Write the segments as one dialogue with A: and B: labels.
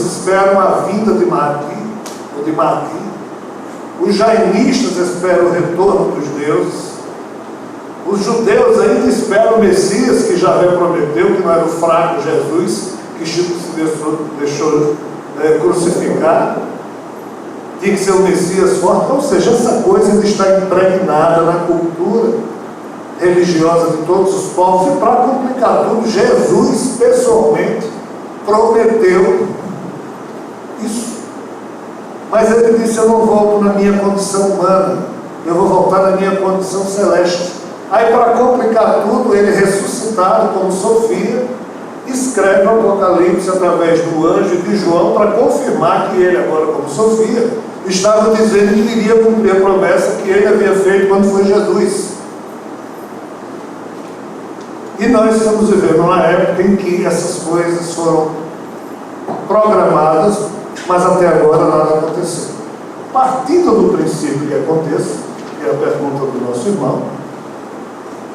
A: budistas esperam a vinda de Magi, os jainistas esperam o retorno dos deuses, os judeus ainda esperam o Messias que Javé prometeu, que não era o fraco Jesus, que Chico se deixou crucificar, tinha que ser o Messias forte. Ou seja, essa coisa ainda está impregnada na cultura religiosa de todos os povos. E para complicar tudo, Jesus pessoalmente prometeu isso. Mas ele disse: eu não volto na minha condição humana, eu vou voltar na minha condição celeste. Aí, para complicar tudo, ele ressuscitado como Sofia, escreve o Apocalipse através do anjo de João para confirmar que ele, agora como Sofia, estava dizendo que iria cumprir a promessa que ele havia feito quando foi Jesus. E nós estamos vivendo uma época em que essas coisas foram programadas, mas até agora nada aconteceu. Partindo do princípio que aconteça, que é a pergunta do nosso irmão,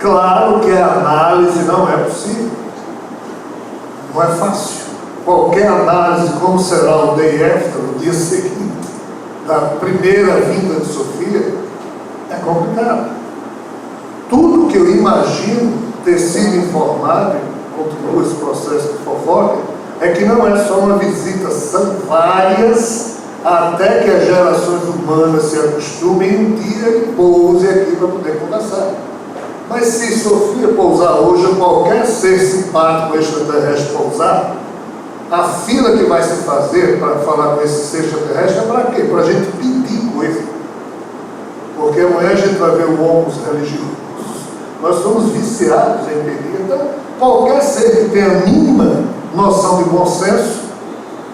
A: claro que a análise não é possível, não é fácil. Qualquer análise de como será o day after, o dia seguinte, da primeira vinda de Sofia, é complicado. Tudo que eu imagino ter sido informado, continua esse processo de fofoca, é que não é só uma visita, são várias, até que as gerações humanas se acostumem um dia e pouse aqui para poder conversar. Mas se Sofia pousar hoje, ou qualquer ser simpático extraterrestre pousar, a fila que vai se fazer para falar com esse ser extraterrestre é para quê? Para a gente pedir coisa. Porque amanhã a gente vai ver o ônibus religioso. Nós somos viciados em pedir. Então, qualquer ser que tenha a mínima noção de bom senso,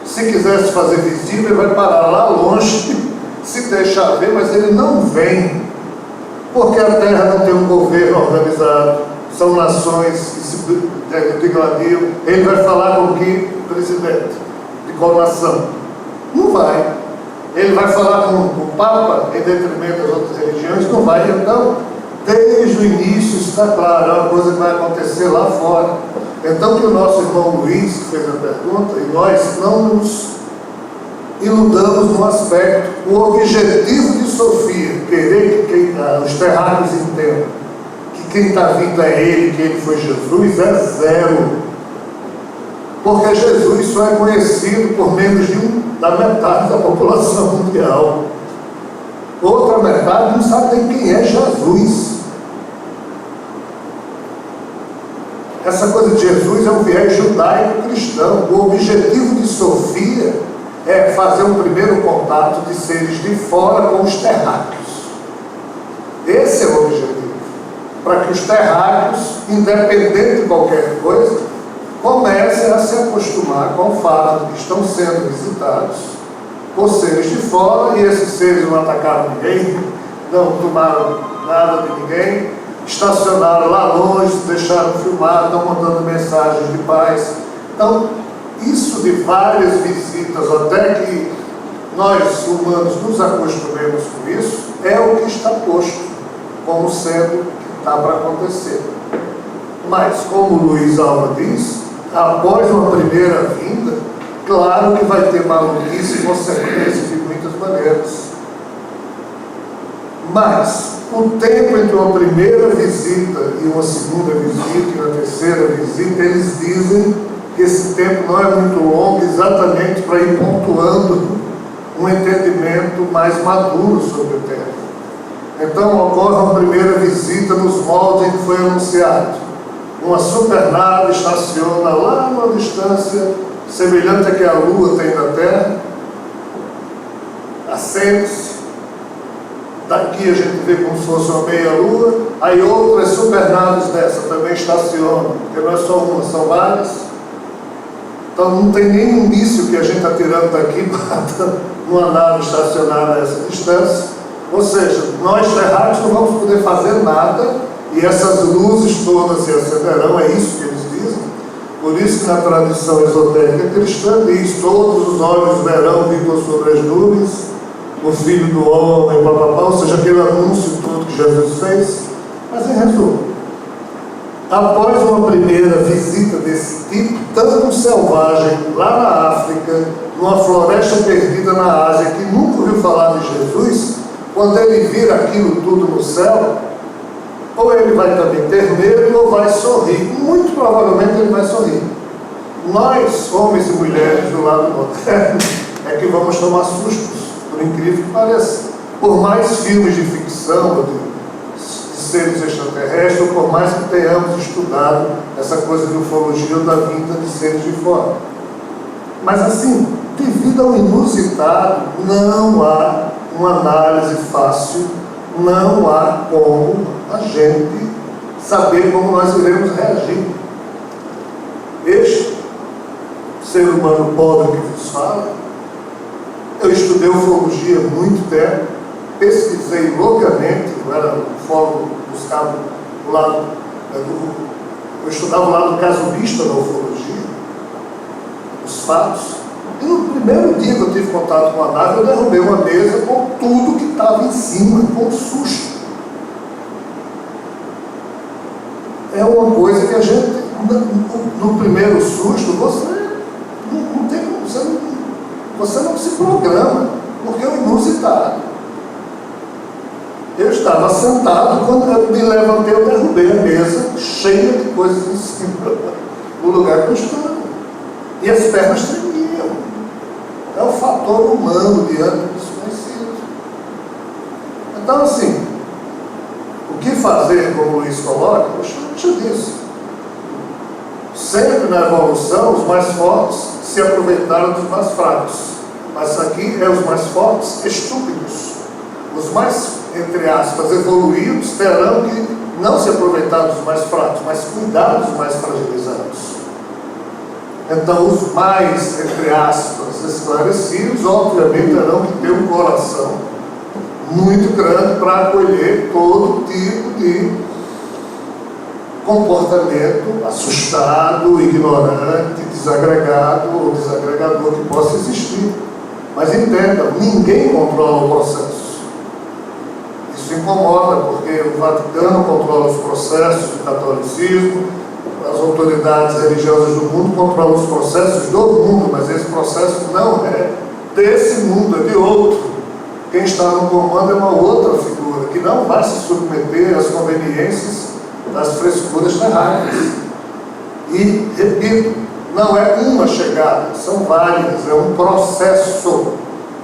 A: se quisesse fazer visita, ele vai parar lá longe, se deixar ver, mas ele não vem. Porque a Terra não tem um governo organizado, são nações que se degladiam. Ele vai falar com que presidente? De qual nação? Não vai. Ele vai falar com o Papa em detrimento das outras religiões? Não vai. Então, desde o início está claro, é uma coisa que vai acontecer lá fora. Então, que o nosso irmão Luiz, que fez a pergunta, e nós não nos iludamos no aspecto, o objetivo de Sofia, querer que os terráqueos entendam que quem está vindo é ele, que ele foi Jesus, é zero. Porque Jesus só é conhecido por menos da metade da população mundial. Outra metade não sabe nem quem é Jesus. Essa coisa de Jesus é um viés judaico-cristão. O objetivo de Sofia é fazer um primeiro contato de seres de fora com os terráqueos. Esse é o objetivo. Para que os terráqueos, independente de qualquer coisa, comecem a se acostumar com o fato de que estão sendo visitados por seres de fora, e esses seres não atacaram ninguém, não tomaram nada de ninguém, estacionaram lá longe, deixaram filmar, estão mandando mensagens de paz. Então, isso de várias visitas, até que nós humanos nos acostumemos com isso, é o que está posto como sendo que está para acontecer. Mas, como o Luiz Alva diz, após uma primeira vinda, claro que vai ter maluquice e consequências de muitas maneiras. Mas o tempo entre uma primeira visita e uma segunda visita e uma terceira visita, eles dizem que esse tempo não é muito longo, exatamente para ir pontuando um entendimento mais maduro sobre o tempo. Então ocorre uma primeira visita nos moldes em que foi anunciado. Uma supernave estaciona lá numa distância semelhante a que a Lua tem da Terra, acende-se. Daqui a gente vê como se fosse uma meia-lua, aí outras supernaves dessa também estacionam, porque não é só uma, são várias. Então não tem nenhum míssil que a gente está tirando daqui para uma nave estacionada a essa distância. Ou seja, nós terráqueos não vamos poder fazer nada, e essas luzes todas se acenderão, é isso que eles dizem. Por isso que na tradição esotérica cristã diz: todos os olhos verão vindo sobre as nuvens o Filho do Homem, papapá, ou seja, aquele anúncio todo que Jesus fez. Mas em resumo, após uma primeira visita desse tipo, tão selvagem, lá na África, numa floresta perdida na Ásia, que nunca ouviu falar de Jesus, quando ele vira aquilo tudo no céu, ou ele vai também ter medo ou vai sorrir. Muito provavelmente ele vai sorrir. Nós, homens e mulheres do lado moderno, é que vamos tomar sustos, por incrível que pareça. Por mais filmes de ficção, de seres extraterrestres, ou por mais que tenhamos estudado essa coisa de ufologia ou da vinda de seres de fora. Mas assim, devido ao inusitado, não há uma análise fácil, não há como a gente saber como nós iremos reagir. Este ser humano pobre que vos fala, eu estudei ufologia há muito tempo, pesquisei loucamente, eu era no fórum, buscava o lado, eu estudava o lado casuísta da ufologia, os fatos, e no primeiro dia que eu tive contato com a nave, eu derrubei uma mesa com tudo que estava em cima, com susto. É uma coisa que a gente, no primeiro susto, você não se programa, porque é o inusitado. Eu estava sentado, quando eu me levantei, eu derrubei a mesa cheia de coisas em cima, no lugar que eu estava. E as pernas tremiam. É o fator humano diante do desconhecido. Então, assim, o que fazer, como o Luiz coloca, eu já disse. Sempre na evolução, os mais fortes se aproveitaram dos mais fracos. Mas aqui é os mais fortes estúpidos. Os mais, entre aspas, evoluídos terão que não se aproveitar dos mais fracos, mas cuidar dos mais fragilizados. Então, os mais, entre aspas, esclarecidos, obviamente, terão que ter um coração muito grande para acolher todo tipo de comportamento assustado, ignorante, desagregado ou desagregador que possa existir. Mas entendam, ninguém controla o processo. Isso incomoda, porque o Vaticano controla os processos do catolicismo, as autoridades religiosas do mundo controlam os processos do mundo, mas esse processo não é desse mundo, é de outro. Quem está no comando é uma outra figura, que não vai se submeter às conveniências das frescuras terráqueas. E, repito, não é uma chegada, são várias, é um processo.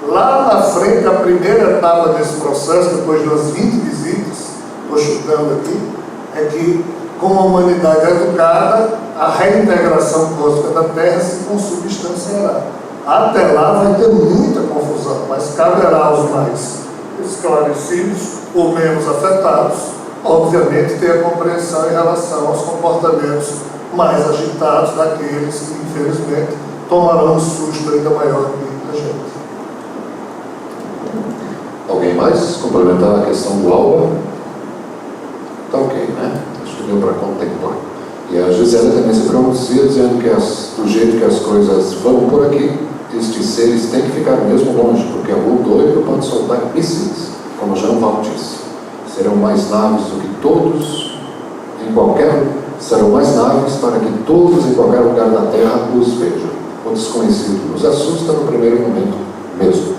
A: Lá na frente, a primeira etapa desse processo, depois de umas 20 visitas, estou chutando aqui, é que, como a humanidade é educada, a reintegração cósmica da Terra se consubstanciará. Até lá vai ter muita confusão, mas caberá aos mais esclarecidos ou menos afetados, obviamente, ter a compreensão em relação aos comportamentos mais agitados daqueles que, infelizmente, tomarão um susto ainda maior que a gente.
B: Alguém mais? Complementar a questão do Alba? Tá ok, né? Acho que deu para contemplar. E a Gisele também se pronuncia dizendo que do jeito que as coisas vão por aqui, estes seres têm que ficar mesmo longe, porque o doido pode soltar mísseis, como Jean Val disse. Serão mais naves do que todos serão mais naves para que todos em qualquer lugar da Terra os vejam. O desconhecido nos assusta no primeiro momento mesmo.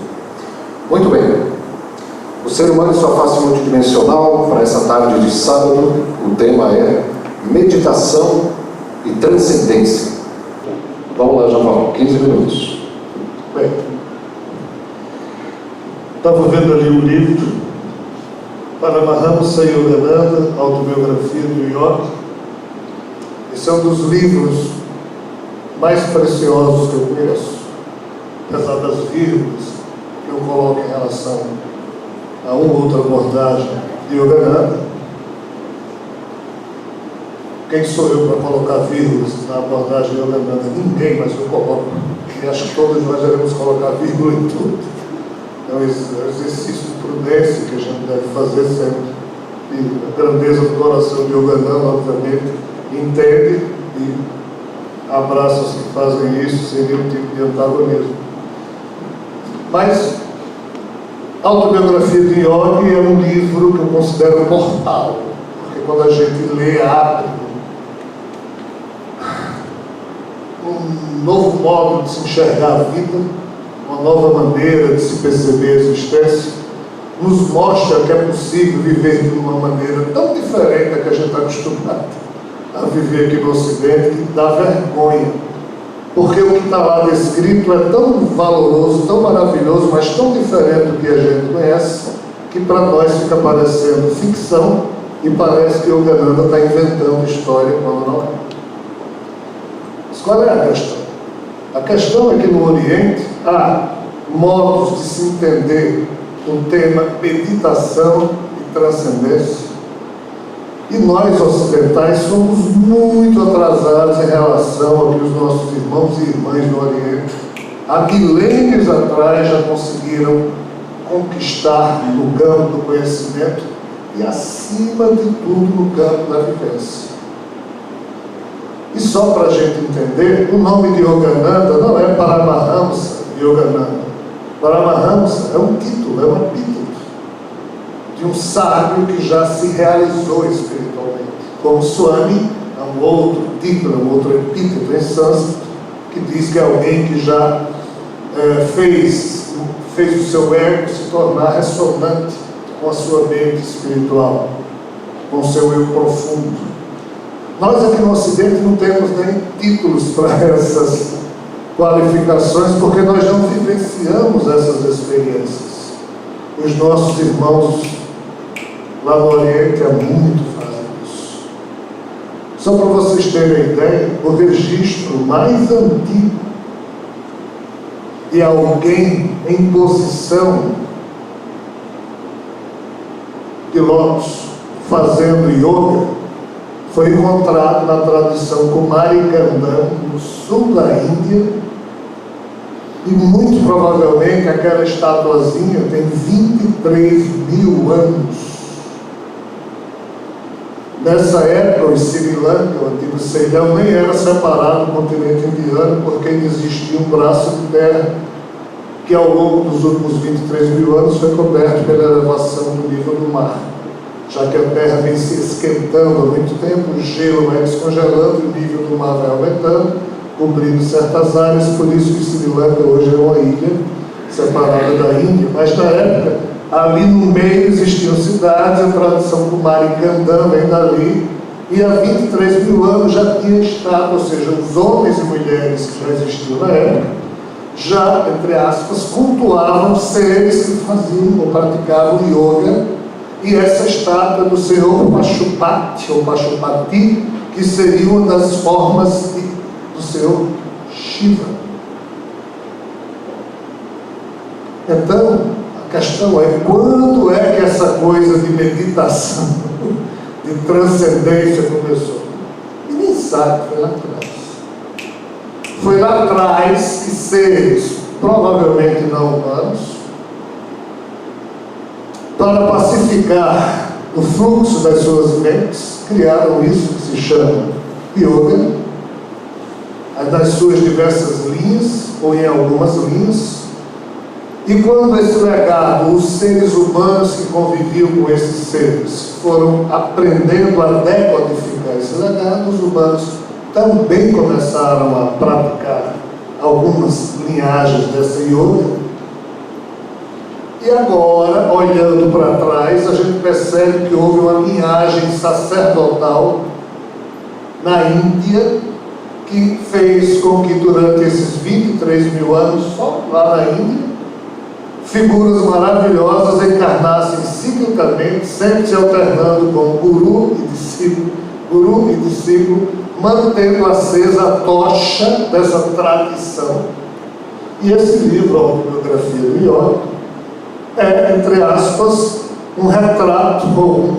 B: Muito bem. O ser humano e sua face multidimensional, para essa tarde de sábado, o tema é meditação e transcendência. Vamos lá, Jean Paulo, 15 minutos.
A: Bem, estava vendo ali um livro, Paramahamsa Yogananda, Autobiografia do Yogi. Esse é um dos livros mais preciosos que eu conheço, apesar das vírgulas que eu coloco em relação a uma ou outra abordagem de Yogananda. Quem sou eu para colocar vírgulas na abordagem de Yogananda? Ninguém, mas eu coloco. E acho que todos nós devemos colocar vírgula em tudo. É um exercício de prudência que a gente deve fazer sempre. E a grandeza do coração de Yogananda, obviamente, entende e abraça os que fazem isso sem nenhum tipo de antagonismo. Mas a Autobiografia de Yogi é um livro que eu considero mortal, porque quando a gente lê, abre um novo modo de se enxergar a vida, uma nova maneira de se perceber a existência, nos mostra que é possível viver de uma maneira tão diferente da que a gente está acostumado a viver aqui no Ocidente, que dá vergonha. Porque o que está lá descrito é tão valoroso, tão maravilhoso, mas tão diferente do que a gente conhece, que para nós fica parecendo ficção e parece que o Yogananda está inventando história quando não é. Mas qual é a questão? A questão é que no Oriente há modos de se entender o tema meditação e transcendência, e nós ocidentais somos muito atrasados em relação ao que os nossos irmãos e irmãs do Oriente há milênios atrás já conseguiram conquistar no campo do conhecimento e, acima de tudo, no campo da vivência. E só para a gente entender, o nome de Yogananda não é Paramahamsa Yogananda. Paramahamsa é um título, é um epíteto de um sábio que já se realizou espiritualmente. Como Swami, é um outro título, um outro epíteto em sânscrito, que diz que é alguém que já fez o seu ego se tornar ressonante com a sua mente espiritual, com o seu eu profundo. Nós aqui no Ocidente não temos nem títulos para essas qualificações, porque nós não vivenciamos essas experiências. Os nossos irmãos lá no Oriente há muito fazem isso. Só para vocês terem ideia, o registro mais antigo de alguém em posição de lótus fazendo yoga foi encontrado na tradição Kumari Gandham, no sul da Índia, e muito provavelmente aquela estatuazinha tem 23 mil anos. Nessa época, o Sri Lanka, o antigo Ceilão, nem era separado do continente indiano, porque ainda existia um braço de terra que ao longo dos últimos 23 mil anos foi coberto pela elevação do nível do mar. Já que a terra vem se esquentando há muito tempo, o gelo vai descongelando, o nível do mar vai aumentando, cobrindo certas áreas, por isso que Sri Lanka hoje é uma ilha separada da Índia. Mas na época, ali no meio existiam cidades, a tradição Kumari Gandham vem dali, e há 23 mil anos já tinha estado, ou seja, os homens e mulheres que já existiam na época, já, entre aspas, cultuavam seres que faziam ou praticavam yoga, e essa estátua do Senhor Pashupati, ou Pashupati, que seria uma das formas do Senhor Shiva. Então, a questão é, quando é que essa coisa de meditação, de transcendência começou? Ninguém sabe, foi lá atrás. Foi lá atrás que seres, provavelmente não humanos, para pacificar o fluxo das suas mentes, criaram isso que se chama yoga, nas suas diversas linhas, ou em algumas linhas. E quando esse legado, os seres humanos que conviviam com esses seres foram aprendendo a decodificar esse legado, os humanos também começaram a praticar algumas linhagens dessa yoga. E agora, olhando para trás, a gente percebe que houve uma linhagem sacerdotal na Índia que fez com que durante esses 23 mil anos, só lá na Índia, figuras maravilhosas encarnassem ciclicamente, sempre se alternando com guru e discípulo, mantendo acesa a tocha dessa tradição. E esse livro, a Autobiografia do Yoga, é, entre aspas, um retrato, ou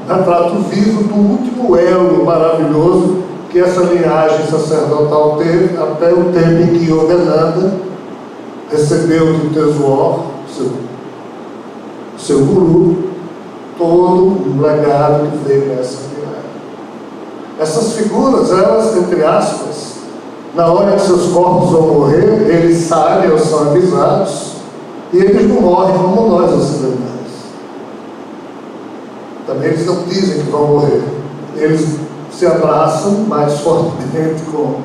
A: retrato vivo do último elo maravilhoso que essa linhagem sacerdotal teve até o tempo em que Yogananda recebeu do Tesouro, seu guru, todo um legado que veio nessa linhagem. Essas figuras, elas, entre aspas, na hora que seus corpos vão morrer, eles sabem ou são avisados, e eles não morrem como nós ocidentais. Também eles não dizem que vão morrer. Eles se abraçam mais fortemente com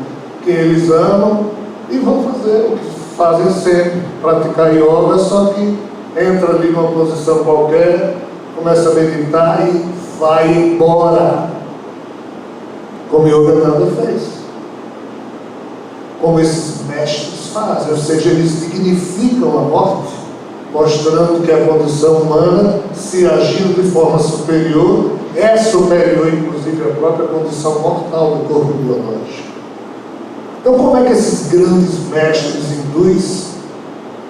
A: quem eles amam e vão fazer o que fazem sempre, praticar yoga, só que entra ali numa posição qualquer, começa a meditar e vai embora. Como Yogananda fez. Como esses mestres fazem, ou seja, eles dignificam a morte, mostrando que a condição humana, se agindo de forma superior, é superior, inclusive, à própria condição mortal do corpo biológico. Então, como é que esses grandes mestres hindus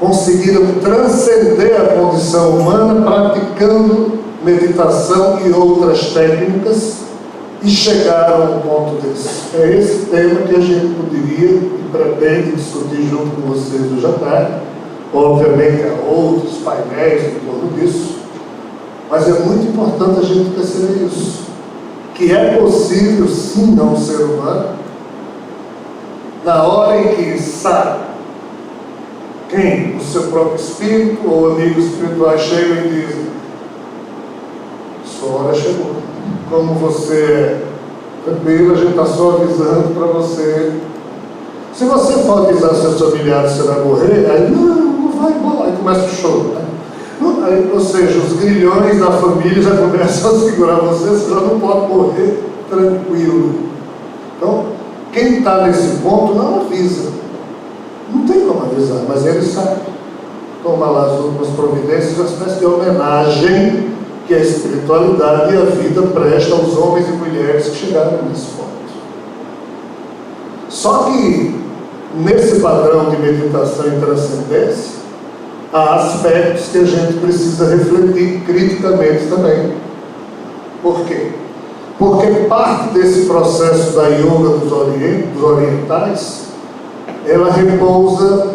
A: conseguiram transcender a condição humana praticando meditação e outras técnicas e chegaram ao ponto desse? É esse tema que a gente poderia e pretende discutir junto com vocês no jantar. Obviamente há outros painéis em torno disso, mas é muito importante a gente perceber isso, que é possível sim a um ser humano, na hora em que sabe quem? O seu próprio espírito ou amigos espirituais chegam e dizem: sua hora chegou, como você é tranquilo, a gente está só avisando para você. Se você for avisar seus familiares que você vai morrer, aí não vai embora, aí começa o choro, né? Aí, ou seja, os grilhões da família já começam a segurar você já não pode morrer tranquilo. Então, quem está nesse ponto não avisa, não tem como avisar, mas ele sabe, toma lá as últimas providências, uma espécie de homenagem que a espiritualidade e a vida presta aos homens e mulheres que chegaram nesse ponto. Só que nesse padrão de meditação e transcendência, há aspectos que a gente precisa refletir criticamente também. Por quê? Porque parte desse processo da yoga dos orientais, ela repousa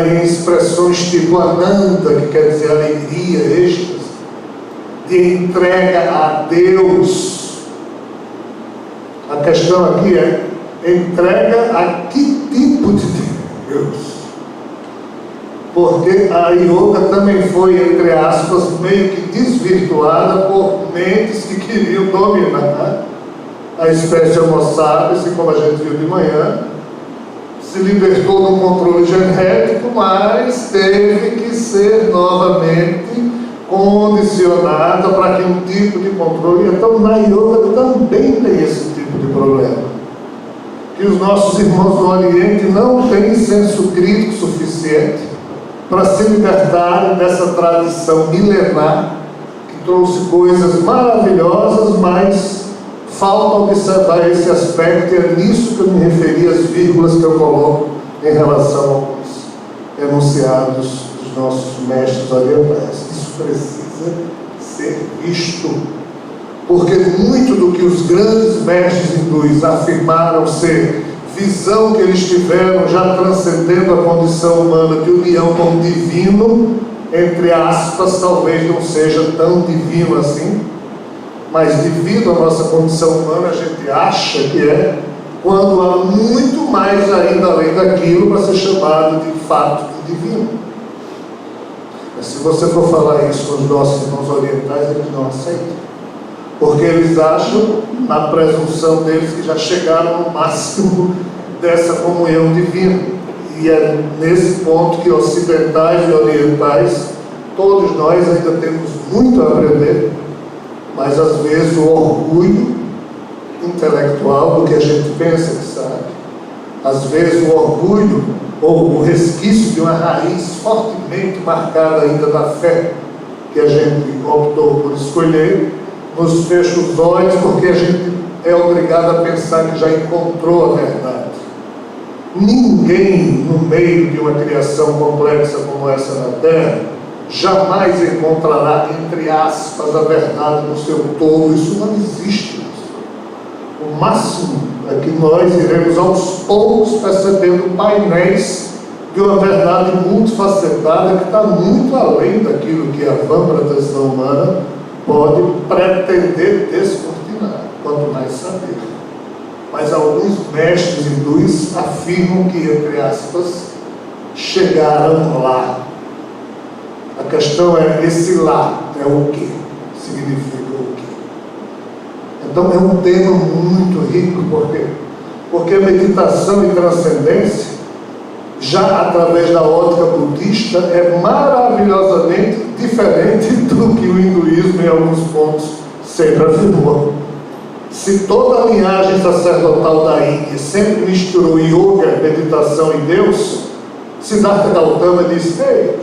A: em expressões tipo Ananda, que quer dizer alegria, êxtase, de entrega a Deus. A questão aqui é entrega a que tipo de Deus? Porque a yoga também foi, entre aspas, meio que desvirtuada por mentes que queriam dominar a espécie Homo sapiens, e como a gente viu de manhã, se libertou do controle genético, mas teve que ser novamente condicionada para que um tipo de controle. Então na yoga também tem esse tipo de problema, que os nossos irmãos do Oriente não têm senso crítico suficiente para se libertarem dessa tradição milenar que trouxe coisas maravilhosas, mas falta observar esse aspecto, e é nisso que eu me referi às vírgulas que eu coloco em relação aos enunciados dos nossos mestres orientais. Isso precisa ser visto, porque muito do que os grandes mestres hindus afirmaram ser visão que eles tiveram, já transcendendo a condição humana de união com o divino, entre aspas, talvez não seja tão divino assim, mas devido à nossa condição humana, a gente acha que é, quando há muito mais ainda além daquilo para ser chamado de fato de divino. Mas se você for falar isso com os nossos irmãos orientais, eles não aceitam, porque eles acham, na presunção deles, que já chegaram no máximo dessa comunhão divina. E é nesse ponto que ocidentais e orientais, todos nós ainda temos muito a aprender, mas às vezes o orgulho intelectual do que a gente pensa que sabe, às vezes o orgulho ou o resquício de uma raiz fortemente marcada ainda da fé que a gente optou por escolher, nos fecha os olhos, porque a gente é obrigado a pensar que já encontrou a verdade. Ninguém no meio de uma criação complexa como essa na Terra jamais encontrará, entre aspas, a verdade no seu todo. Isso não existe. O máximo é que nós iremos aos poucos percebendo painéis de uma verdade multifacetada que está muito além daquilo que a vã proteção humana pode pretender descortinar, quanto mais saber. Mas alguns mestres hindus afirmam que, entre aspas, chegaram lá. A questão é, esse lá é o que? Significa o quê? Então é um tema muito rico, por quê? Porque a meditação e transcendência já através da ótica budista, é maravilhosamente diferente do que o hinduísmo, em alguns pontos, sempre afirmou. Se toda a linhagem sacerdotal da Índia sempre misturou yoga, meditação e Deus, Siddhartha Gautama disse: ei,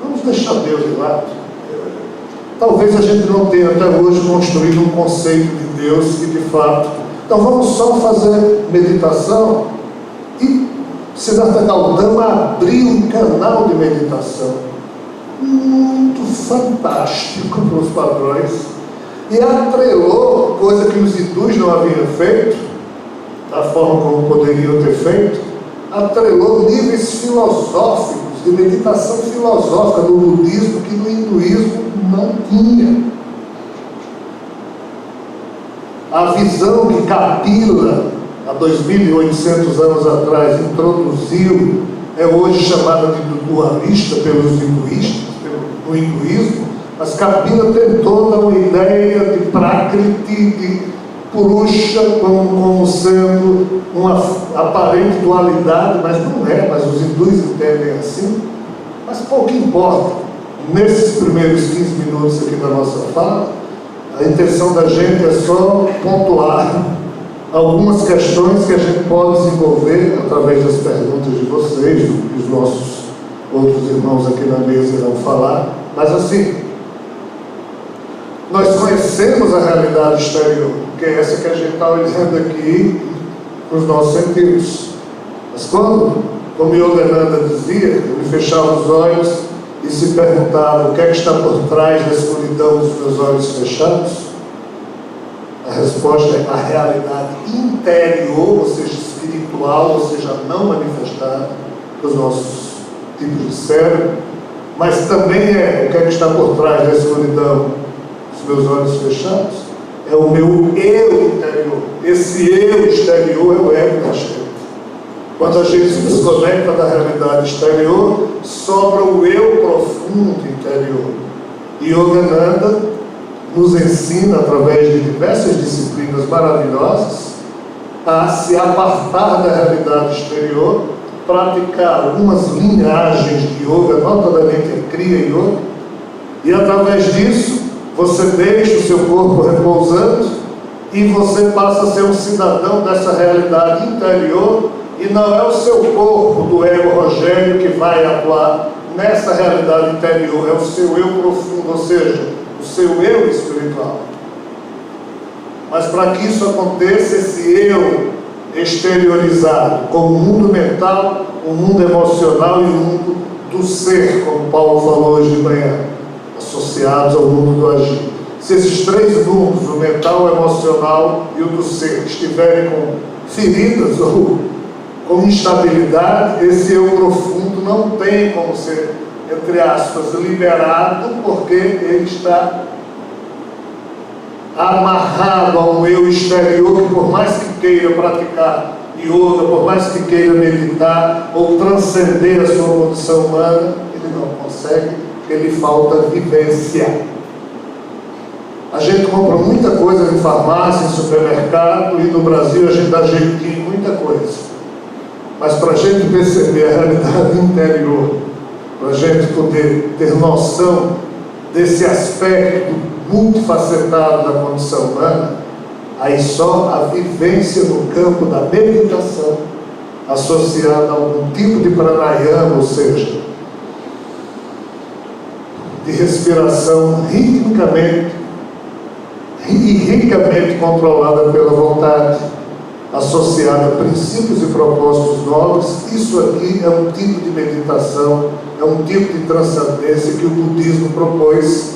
A: vamos deixar Deus de lado. Talvez a gente não tenha até hoje construído um conceito de Deus que de fato. Então vamos só fazer meditação. E Siddhartha Gautama abriu um canal de meditação muito fantástico para os padrões e atrelou, coisa que os hindus não haviam feito, da forma como poderiam ter feito, atrelou níveis filosóficos, de meditação filosófica do budismo que no hinduísmo não tinha. A visão que Kapila, há 2.800 anos atrás, introduziu, é hoje chamada de dualista pelos hinduístas, no hinduísmo, mas Kapila tentou dar uma ideia de Prakriti, de Purusha, como sendo uma aparente dualidade, mas não é, mas os hindus entendem assim. Mas pouco importa. Nesses primeiros 15 minutos aqui da nossa fala, a intenção da gente é só pontuar algumas questões que a gente pode desenvolver através das perguntas de vocês, que os nossos outros irmãos aqui na mesa irão falar. Mas assim, nós conhecemos a realidade exterior, que é essa que a gente está olhando aqui com os nossos sentidos. Mas quando, como Yogananda dizia, ele fechava os olhos e se perguntava o que é que está por trás da escuridão dos meus olhos fechados, a resposta é a realidade interior, ou seja, espiritual, ou seja, não manifestada pelos nossos tipos de cérebro, mas também é o que é que está por trás da escuridão dos meus olhos fechados, é o meu eu interior. Esse eu exterior é o ego da gente. Quando a gente se desconecta da realidade exterior, sobra o eu profundo interior. E Yogananda nos ensina, através de diversas disciplinas maravilhosas, a se apartar da realidade exterior, praticar algumas linhagens de yoga, notadamente a Kriya Yoga, e através disso você deixa o seu corpo repousando e você passa a ser um cidadão dessa realidade interior, e não é o seu corpo do ego Rogério que vai atuar nessa realidade interior, é o seu eu profundo, ou seja, o seu eu espiritual. Mas para que isso aconteça, esse eu exteriorizado com o mundo mental, o mundo emocional e o mundo do ser, como Paulo falou hoje de manhã, associados ao mundo do agir. Se esses três mundos, o mental, o emocional e o do ser, estiverem com feridas ou com instabilidade, esse eu profundo não tem como ser, entre aspas, liberado, porque ele está amarrado a um eu exterior que, por mais que queira praticar yoga, por mais que queira meditar ou transcender a sua condição humana, ele não consegue, porque lhe falta vivência. A gente compra muita coisa em farmácia, em supermercado, e no Brasil a gente dá jeitinho em muita coisa. Mas para a gente perceber a realidade interior, para a gente poder ter noção desse aspecto multifacetado da condição humana, aí só a vivência no campo da meditação, associada a algum tipo de pranayama, ou seja, de respiração ricamente controlada pela vontade, associada a princípios e propósitos novos. Isso aqui é um tipo de meditação, é um tipo de transcendência que o budismo propôs.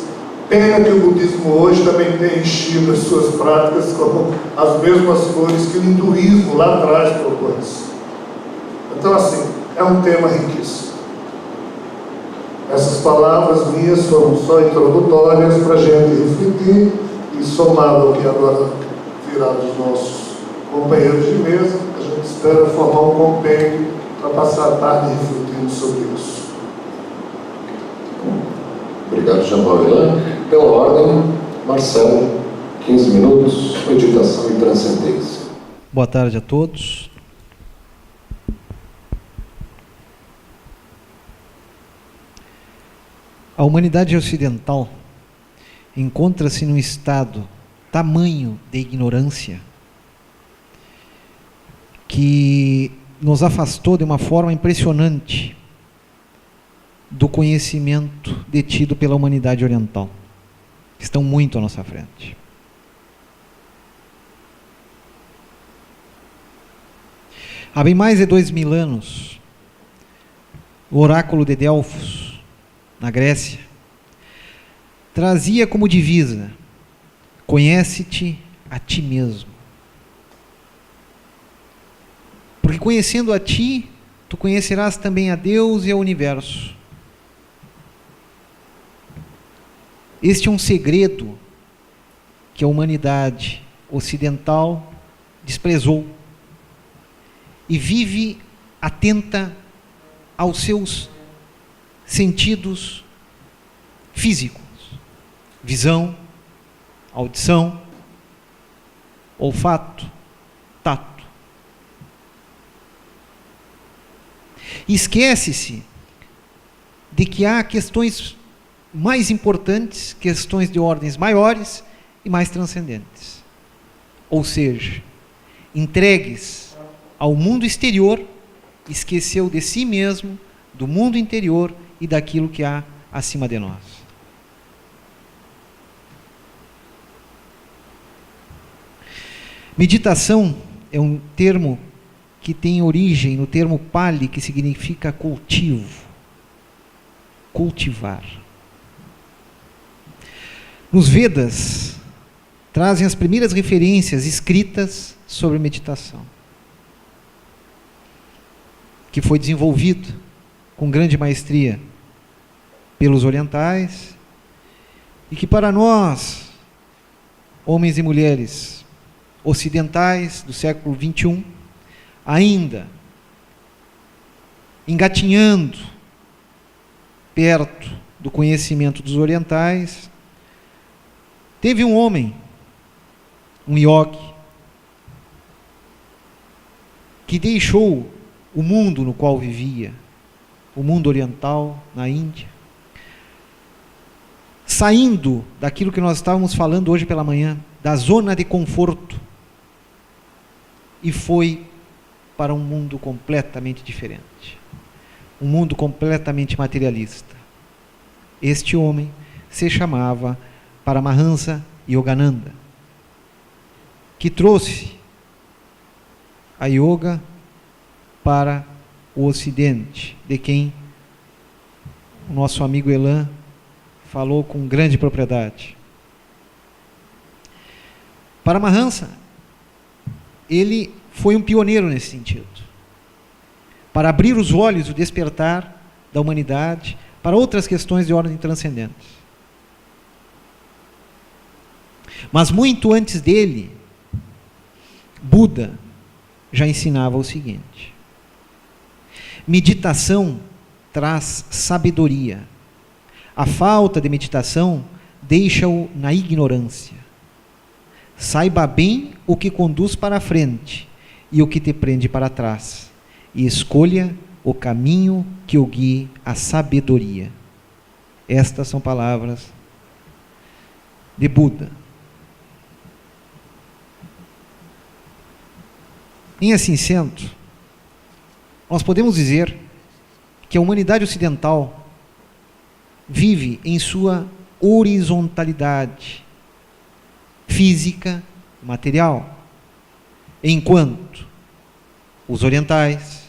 A: Pena que o budismo hoje também tem enchido as suas práticas com as mesmas cores que o hinduísmo lá atrás propôs. Então, assim, é um tema riquíssimo. Essas palavras minhas foram só introdutórias para a gente refletir, e somado ao que agora virá dos nossos companheiros de mesa, a gente espera formar um compêndio para passar a tarde refletindo sobre isso.
B: Obrigado, Jean-Paul. Pela ordem, Marcelo, 15 minutos, meditação e transcendência.
C: Boa tarde a todos. A humanidade ocidental encontra-se num estado tamanho de ignorância que nos afastou de uma forma impressionante do conhecimento detido pela humanidade oriental. Estão muito à nossa frente. Há bem mais de 2000 anos, o oráculo de Delfos, na Grécia, trazia como divisa: conhece-te a ti mesmo. Porque conhecendo a ti, tu conhecerás também a Deus e ao universo. Este é um segredo que a humanidade ocidental desprezou e vive atenta aos seus sentidos físicos: visão, audição, olfato, tato. Esquece-se de que há questões mais importantes, questões de ordens maiores e mais transcendentes. Ou seja, entregues ao mundo exterior, esqueceu de si mesmo, do mundo interior e daquilo que há acima de nós. Meditação é um termo que tem origem no termo Pali, que significa cultivo, cultivar. Nos Vedas, trazem as primeiras referências escritas sobre meditação, que foi desenvolvido com grande maestria pelos orientais, e que para nós, homens e mulheres ocidentais do século XXI, ainda engatinhando perto do conhecimento dos orientais, teve um homem, um yogi, que deixou o mundo no qual vivia, o mundo oriental, na Índia, saindo daquilo que nós estávamos falando hoje pela manhã, da zona de conforto, e foi para um mundo completamente diferente, um mundo completamente materialista. Este homem se chamava Paramahansa Yogananda, que trouxe a yoga para o Ocidente, de quem o nosso amigo Elan falou com grande propriedade. Paramahansa, ele foi um pioneiro nesse sentido, para abrir os olhos, o despertar da humanidade para outras questões de ordem transcendentes. Mas muito antes dele, Buda já ensinava o seguinte: meditação traz sabedoria. A falta de meditação deixa-o na ignorância. Saiba bem o que conduz para a frente e o que te prende para trás, e escolha o caminho que o guie à sabedoria. Estas são palavras de Buda. Em assim sendo, nós podemos dizer que a humanidade ocidental vive em sua horizontalidade física, material, enquanto os orientais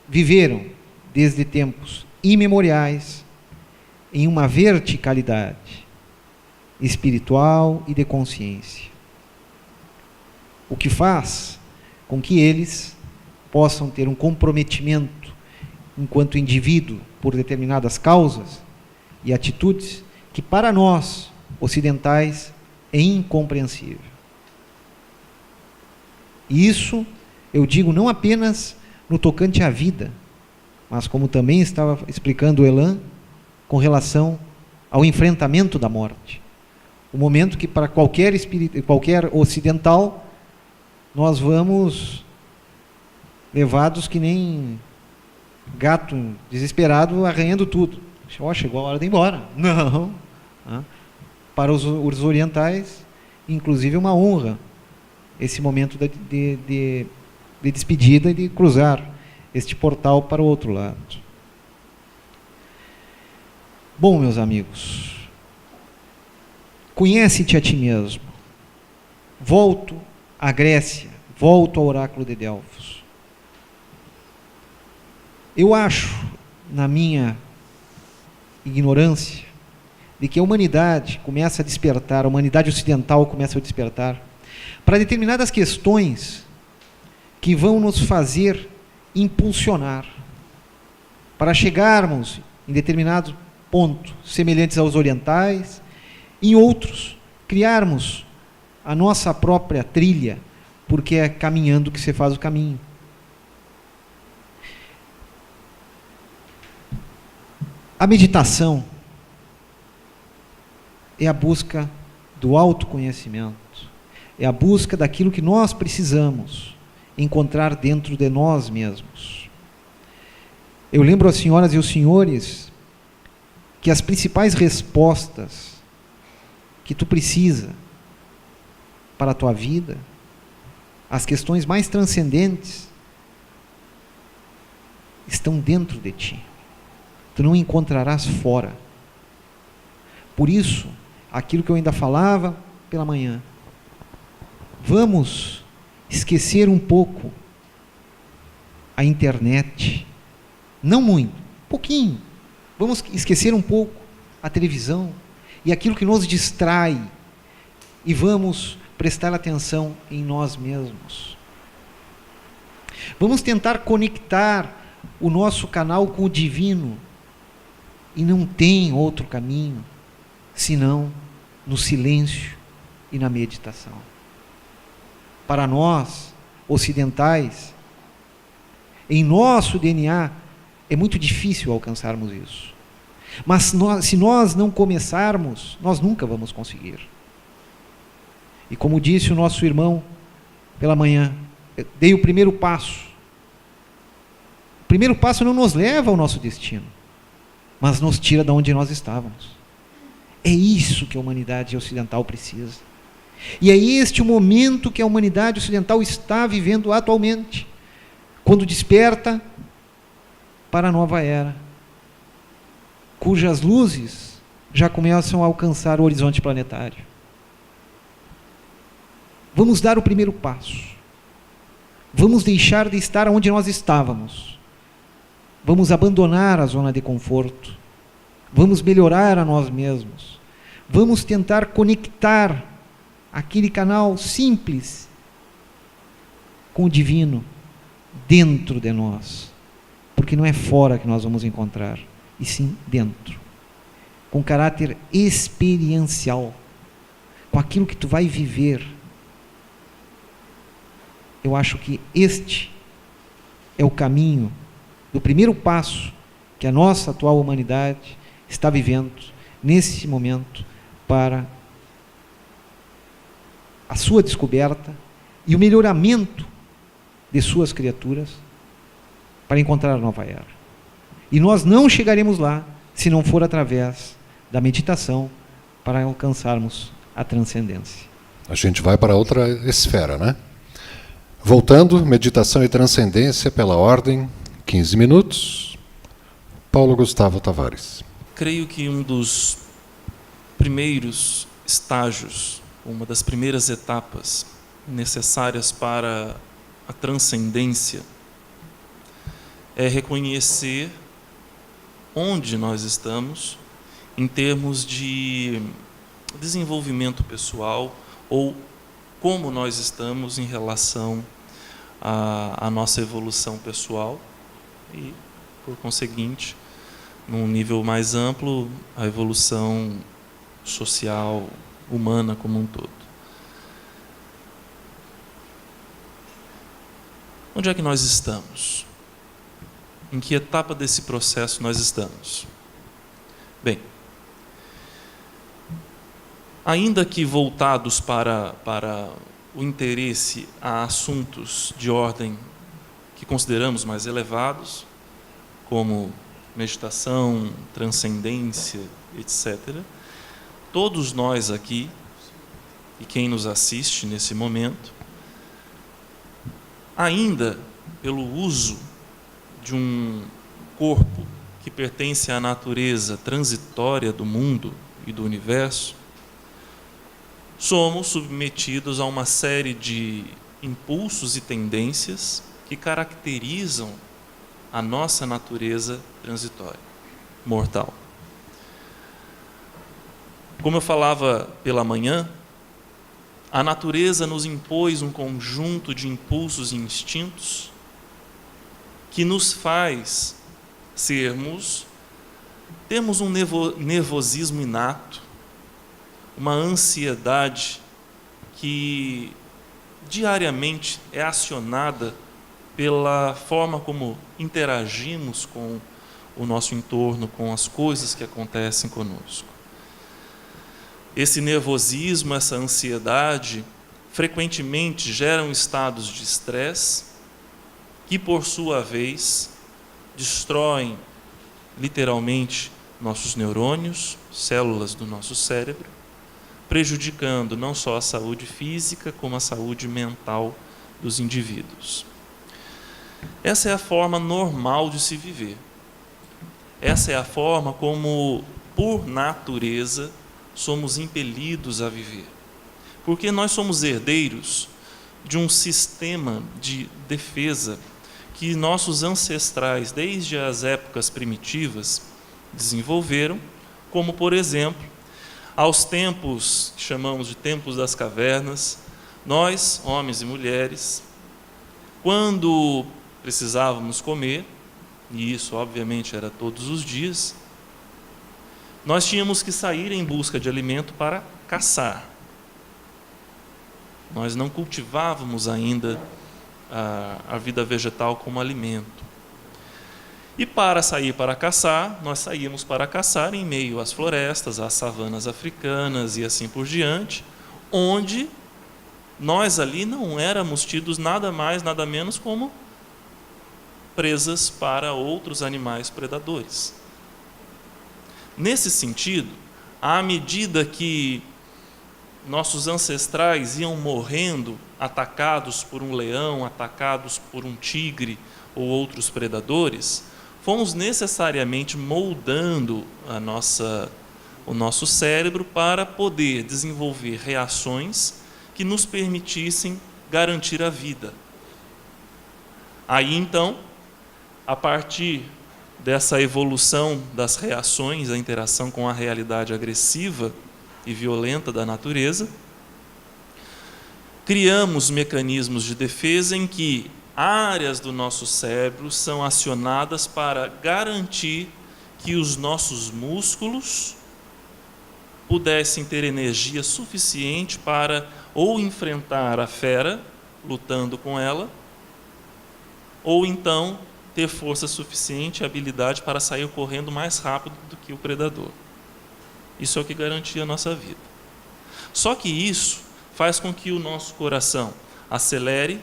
C: viveram desde tempos imemoriais em uma verticalidade espiritual e de consciência, o que faz com que eles possam ter um comprometimento enquanto indivíduo por determinadas causas e atitudes que para nós ocidentais é incompreensível. E isso eu digo não apenas no tocante à vida, mas como também estava explicando o Elan, com relação ao enfrentamento da morte. O momento que para qualquer ocidental nós vamos levados que nem gato desesperado arranhando tudo. chegou a hora de ir embora. Não. Para os orientais, inclusive, é uma honra esse momento de despedida e de cruzar este portal para o outro lado. Bom, meus amigos, conhece-te a ti mesmo. Volto à Grécia, volto ao oráculo de Delfos. Eu acho, na minha ignorância, de que a humanidade começa a despertar, a humanidade ocidental começa a despertar para determinadas questões que vão nos fazer impulsionar para chegarmos em determinados pontos semelhantes aos orientais, em outros criarmos a nossa própria trilha, porque é caminhando que se faz o caminho. A meditação é a busca do autoconhecimento, é a busca daquilo que nós precisamos encontrar dentro de nós mesmos. Eu lembro às senhoras e os senhores que as principais respostas que tu precisa para a tua vida, as questões mais transcendentes, estão dentro de ti. Tu não encontrarás fora. Por isso, aquilo que eu ainda falava pela manhã, vamos esquecer um pouco a internet, não muito, pouquinho, vamos esquecer um pouco a televisão e aquilo que nos distrai e vamos prestar atenção em nós mesmos. Vamos tentar conectar o nosso canal com o divino e não tem outro caminho senão no silêncio e na meditação. Para nós, ocidentais, em nosso DNA, é muito difícil alcançarmos isso. Mas se nós não começarmos, nós nunca vamos conseguir. E como disse o nosso irmão pela manhã, dei o primeiro passo. O primeiro passo não nos leva ao nosso destino, mas nos tira de onde nós estávamos. É isso que a humanidade ocidental precisa. E é este o momento que a humanidade ocidental está vivendo atualmente, quando desperta para a nova era, cujas luzes já começam a alcançar o horizonte planetário. Vamos dar o primeiro passo. Vamos deixar de estar onde nós estávamos. Vamos abandonar a zona de conforto. Vamos melhorar a nós mesmos. Vamos tentar conectar aquele canal simples com o divino dentro de nós. Porque não é fora que nós vamos encontrar, e sim dentro. Com caráter experiencial. Com aquilo que tu vai viver. Eu acho que este é o caminho do primeiro passo que a nossa atual humanidade está vivendo nesse momento para a sua descoberta e o melhoramento de suas criaturas para encontrar a nova era. E nós não chegaremos lá se não for através da meditação para alcançarmos a transcendência.
B: A gente vai para outra esfera, né? Voltando, meditação e transcendência pela ordem, 15 minutos. Paulo Gustavo Tavares.
D: Creio que um dos primeiros estágios, uma das primeiras etapas necessárias para a transcendência é reconhecer onde nós estamos em termos de desenvolvimento pessoal ou como nós estamos em relação à nossa evolução pessoal e, por conseguinte, num nível mais amplo, a evolução social, humana como um todo. Onde é que nós estamos? Em que etapa desse processo nós estamos? Bem, ainda que voltados para o interesse a assuntos de ordem que consideramos mais elevados, como meditação, transcendência, etc., todos nós aqui, e quem nos assiste nesse momento, ainda pelo uso de um corpo que pertence à natureza transitória do mundo e do universo, somos submetidos a uma série de impulsos e tendências que caracterizam a nossa natureza transitória, mortal. Como eu falava pela manhã, a natureza nos impôs um conjunto de impulsos e instintos que nos faz termos um nervosismo inato, uma ansiedade que diariamente é acionada pela forma como interagimos com o nosso entorno, com as coisas que acontecem conosco. Esse nervosismo, essa ansiedade, frequentemente geram estados de estresse que, por sua vez, destroem literalmente nossos neurônios, células do nosso cérebro, prejudicando não só a saúde física, como a saúde mental dos indivíduos. Essa é a forma normal de se viver. Essa é a forma como, por natureza, somos impelidos a viver. Porque nós somos herdeiros de um sistema de defesa que nossos ancestrais, desde as épocas primitivas, desenvolveram, como, por exemplo, aos tempos que chamamos de tempos das cavernas, nós, homens e mulheres, quando precisávamos comer, e isso obviamente era todos os dias, nós tínhamos que sair em busca de alimento para caçar. Nós não cultivávamos ainda a vida vegetal como alimento. E para sair para caçar, nós saíamos para caçar em meio às florestas, às savanas africanas e assim por diante, onde nós ali não éramos tidos nada mais, nada menos como presas para outros animais predadores. Nesse sentido, à medida que nossos ancestrais iam morrendo, atacados por um leão, atacados por um tigre ou outros predadores, fomos necessariamente moldando o nosso cérebro para poder desenvolver reações que nos permitissem garantir a vida. Aí então, a partir dessa evolução das reações, a interação com a realidade agressiva e violenta da natureza, criamos mecanismos de defesa em que áreas do nosso cérebro são acionadas para garantir que os nossos músculos pudessem ter energia suficiente para ou enfrentar a fera, lutando com ela, ou então ter força suficiente e habilidade para sair correndo mais rápido do que o predador. Isso é o que garantia a nossa vida. Só que isso faz com que o nosso coração acelere,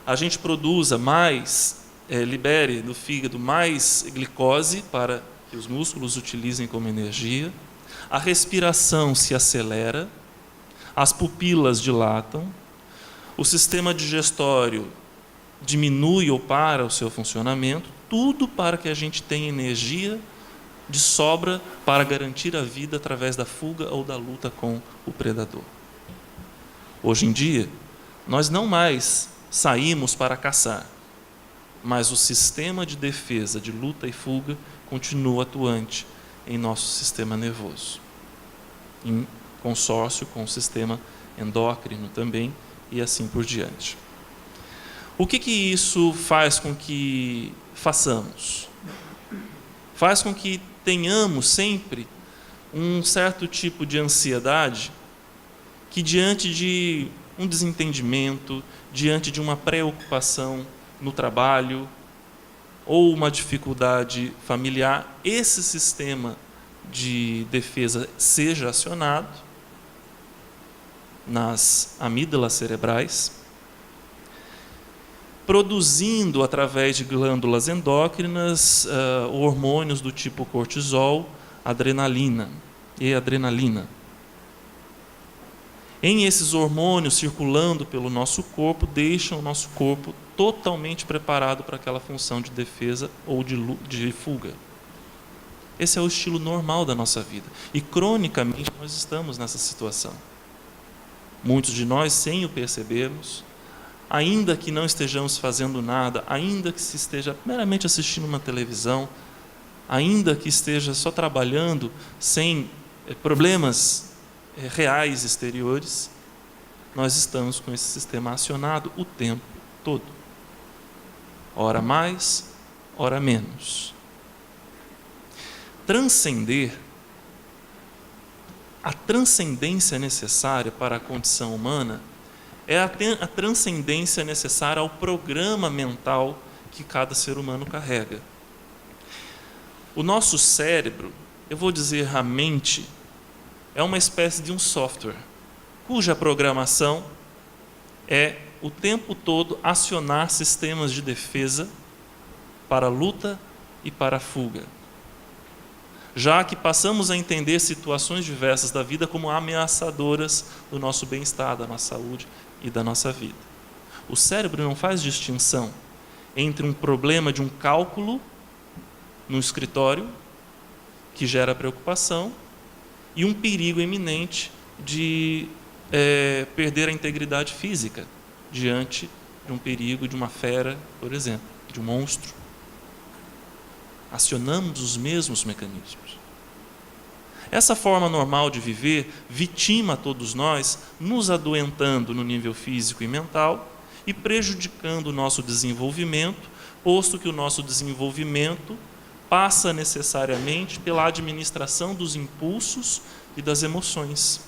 D: a gente produza mais, libere do fígado mais glicose para que os músculos utilizem como energia, a respiração se acelera, as pupilas dilatam, o sistema digestório diminui ou para o seu funcionamento, tudo para que a gente tenha energia de sobra para garantir a vida através da fuga ou da luta com o predador. Hoje em dia, nós não mais saímos para caçar, mas o sistema de defesa, de luta e fuga, continua atuante em nosso sistema nervoso, em consórcio com o sistema endócrino também, e assim por diante. O que isso faz com que façamos? Faz com que tenhamos sempre um certo tipo de ansiedade que, diante de um desentendimento, diante de uma preocupação no trabalho ou uma dificuldade familiar, esse sistema de defesa seja acionado nas amígdalas cerebrais, produzindo, através de glândulas endócrinas, hormônios do tipo cortisol, adrenalina e adrenalina. Em esses hormônios circulando pelo nosso corpo, deixam o nosso corpo totalmente preparado para aquela função de defesa ou de fuga. Esse é o estilo normal da nossa vida. E cronicamente nós estamos nessa situação. Muitos de nós, sem o percebermos, ainda que não estejamos fazendo nada, ainda que se esteja meramente assistindo uma televisão, ainda que esteja só trabalhando sem problemas reais exteriores, nós estamos com esse sistema acionado o tempo todo. Ora mais, ora menos. Transcender, a transcendência necessária para a condição humana é a transcendência necessária ao programa mental que cada ser humano carrega. O nosso cérebro, eu vou dizer a mente, é uma espécie de um software, cuja programação é o tempo todo acionar sistemas de defesa para a luta e para a fuga. Já que passamos a entender situações diversas da vida como ameaçadoras do nosso bem-estar, da nossa saúde e da nossa vida. O cérebro não faz distinção entre um problema de um cálculo no escritório, que gera preocupação, e um perigo iminente de perder a integridade física diante de um perigo de uma fera, por exemplo, de um monstro. Acionamos os mesmos mecanismos. Essa forma normal de viver vitima a todos nós, nos adoentando no nível físico e mental e prejudicando o nosso desenvolvimento, posto que o nosso desenvolvimento passa necessariamente pela administração dos impulsos e das emoções.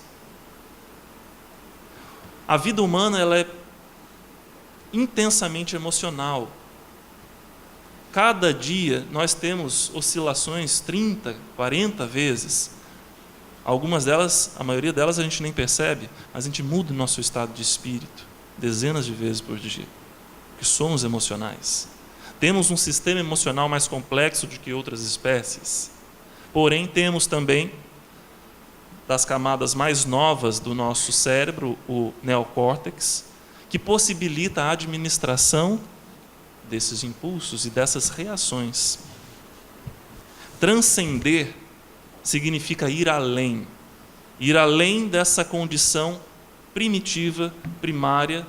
D: A vida humana ela é intensamente emocional. Cada dia nós temos oscilações 30, 40 vezes. Algumas delas, a maioria delas a gente nem percebe, mas a gente muda o nosso estado de espírito dezenas de vezes por dia, porque somos emocionais. Temos um sistema emocional mais complexo do que outras espécies. Porém, temos também, das camadas mais novas do nosso cérebro, o neocórtex, que possibilita a administração desses impulsos e dessas reações. Transcender significa ir além dessa condição primitiva, primária,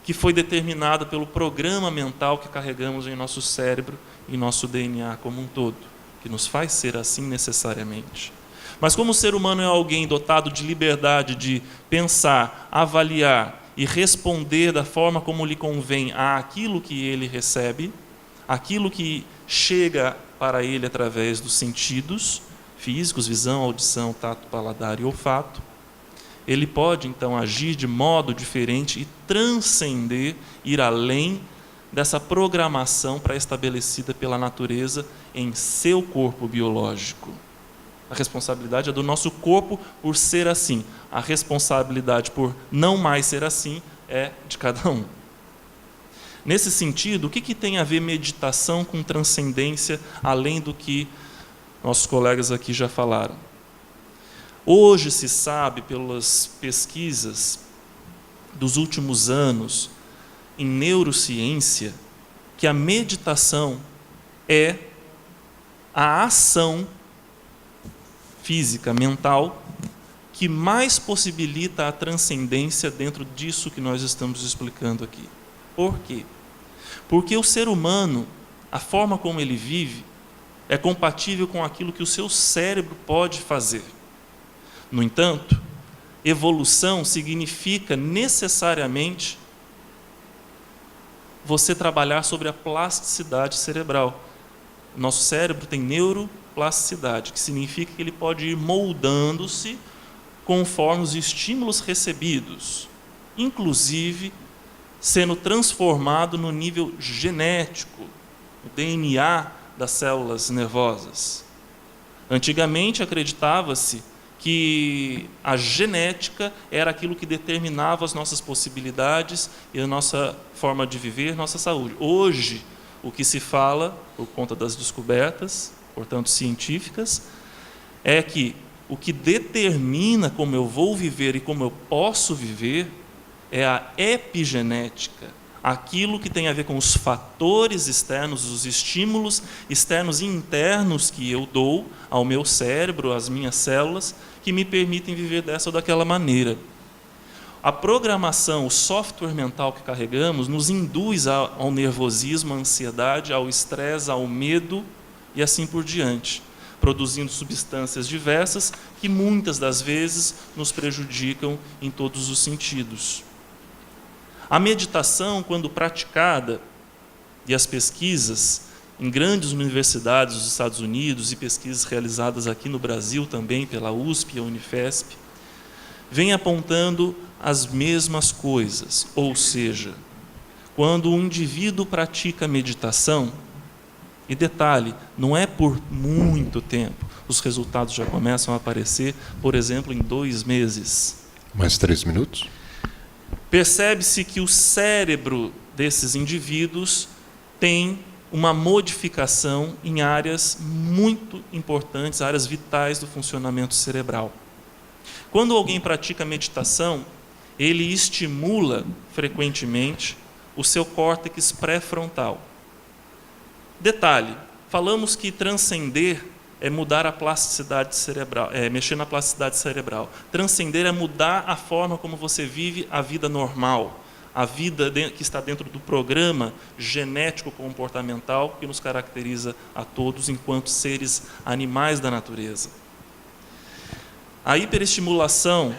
D: que foi determinada pelo programa mental que carregamos em nosso cérebro e nosso DNA como um todo, que nos faz ser assim necessariamente. Mas como o ser humano é alguém dotado de liberdade de pensar, avaliar e responder da forma como lhe convém àquilo que ele recebe, aquilo que chega para ele através dos sentidos físicos, visão, audição, tato, paladar e olfato, ele pode então agir de modo diferente e transcender, ir além dessa programação pré-estabelecida pela natureza em seu corpo biológico. A responsabilidade é do nosso corpo por ser assim. A responsabilidade por não mais ser assim é de cada um. Nesse sentido, o que tem a ver meditação com transcendência, além do que nossos colegas aqui já falaram? Hoje se sabe, pelas pesquisas dos últimos anos em neurociência, que a meditação é a ação física, mental, que mais possibilita a transcendência dentro disso que nós estamos explicando aqui. Por quê? Porque o ser humano, a forma como ele vive, é compatível com aquilo que o seu cérebro pode fazer. No entanto, evolução significa necessariamente você trabalhar sobre a plasticidade cerebral. Nosso cérebro tem neuroplasticidade, que significa que ele pode ir moldando-se conforme os estímulos recebidos, inclusive sendo transformado no nível genético, o DNA das células nervosas. Antigamente acreditava-se que a genética era aquilo que determinava as nossas possibilidades e a nossa forma de viver, nossa saúde. Hoje, o que se fala, por conta das descobertas, portanto científicas, é que o que determina como eu vou viver e como eu posso viver é a epigenética, aquilo que tem a ver com os fatores externos, os estímulos externos e internos que eu dou ao meu cérebro, às minhas células, que me permitem viver dessa ou daquela maneira. A programação, o software mental que carregamos, nos induz ao nervosismo, à ansiedade, ao estresse, ao medo e assim por diante, produzindo substâncias diversas que muitas das vezes nos prejudicam em todos os sentidos. A meditação, quando praticada, e as pesquisas em grandes universidades dos Estados Unidos e pesquisas realizadas aqui no Brasil também pela USP e a Unifesp, vem apontando as mesmas coisas, ou seja, quando um indivíduo pratica meditação, e detalhe, não é por muito tempo, os resultados já começam a aparecer, por exemplo, em 2 meses.
B: Mais 3 minutos.
D: Percebe-se que o cérebro desses indivíduos tem uma modificação em áreas muito importantes, áreas vitais do funcionamento cerebral. Quando alguém pratica meditação, ele estimula frequentemente o seu córtex pré-frontal. Detalhe, falamos que transcender é mudar a plasticidade cerebral, é mexer na plasticidade cerebral. Transcender é mudar a forma como você vive a vida normal, a vida que está dentro do programa genético-comportamental que nos caracteriza a todos enquanto seres animais da natureza. A hiperestimulação,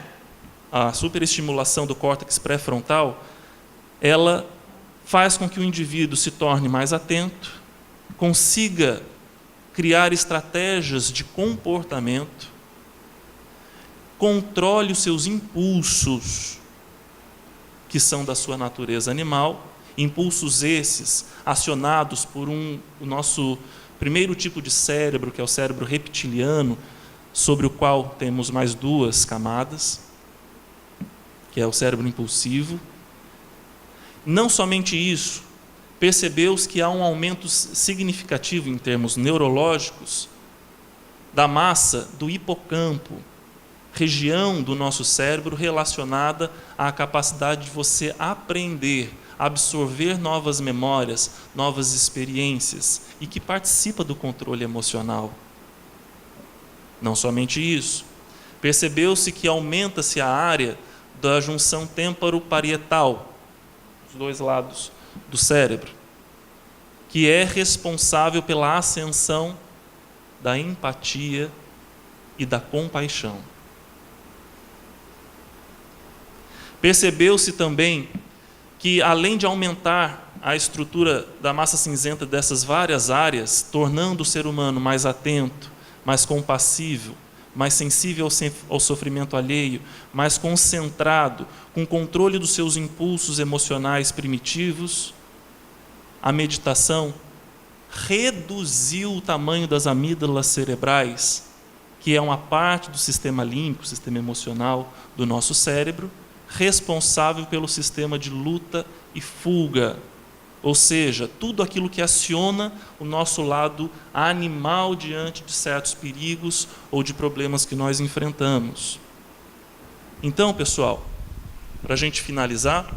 D: a superestimulação do córtex pré-frontal, ela faz com que o indivíduo se torne mais atento, consiga criar estratégias de comportamento, controle os seus impulsos, que são da sua natureza animal, impulsos esses acionados por o nosso primeiro tipo de cérebro, que é o cérebro reptiliano, sobre o qual temos mais 2 camadas, que é o cérebro impulsivo. Não somente isso, percebeu-se que há um aumento significativo em termos neurológicos da massa do hipocampo, região do nosso cérebro relacionada à capacidade de você aprender, absorver novas memórias, novas experiências e que participa do controle emocional. Não somente isso, percebeu-se que aumenta-se a área da junção têmporo-parietal, os 2 lados do cérebro, que é responsável pela ascensão da empatia e da compaixão. Percebeu-se também que, além de aumentar a estrutura da massa cinzenta dessas várias áreas, tornando o ser humano mais atento, mais compassivo, mais sensível ao sofrimento alheio, mais concentrado, com controle dos seus impulsos emocionais primitivos, a meditação reduziu o tamanho das amígdalas cerebrais, que é uma parte do sistema límbico, sistema emocional do nosso cérebro, responsável pelo sistema de luta e fuga, ou seja, tudo aquilo que aciona o nosso lado animal diante de certos perigos ou de problemas que nós enfrentamos. Então, pessoal, para a gente finalizar,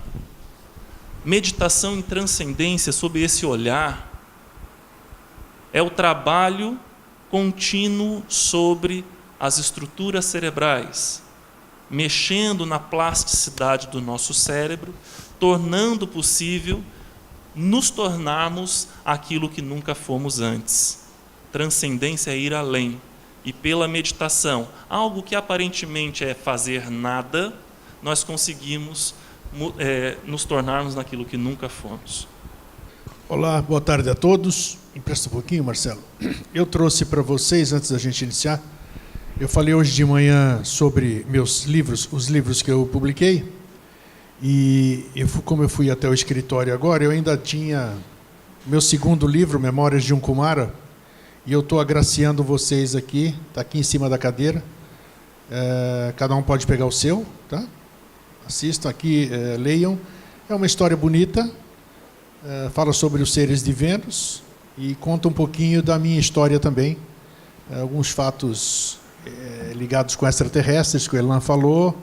D: meditação em transcendência, sob esse olhar, é o trabalho contínuo sobre as estruturas cerebrais, mexendo na plasticidade do nosso cérebro, tornando possível nos tornarmos aquilo que nunca fomos antes. Transcendência é ir além. E pela meditação, algo que aparentemente é fazer nada, nós conseguimos nos tornarmos naquilo que nunca fomos.
E: Olá, boa tarde a todos. Empresta um pouquinho, Marcelo. Eu trouxe para vocês, antes da gente iniciar, eu falei hoje de manhã sobre meus livros, os livros que eu publiquei, e como eu fui até o escritório agora, eu ainda tinha meu 2º livro, Memórias de um Kumara, e eu estou agraciando vocês aqui, está aqui em cima da cadeira, Cada um pode pegar o seu, tá? Assistam aqui, leiam. É uma história bonita, fala sobre os seres de Vênus e conta um pouquinho da minha história também. Alguns fatos ligados com extraterrestres, que o Elan falou,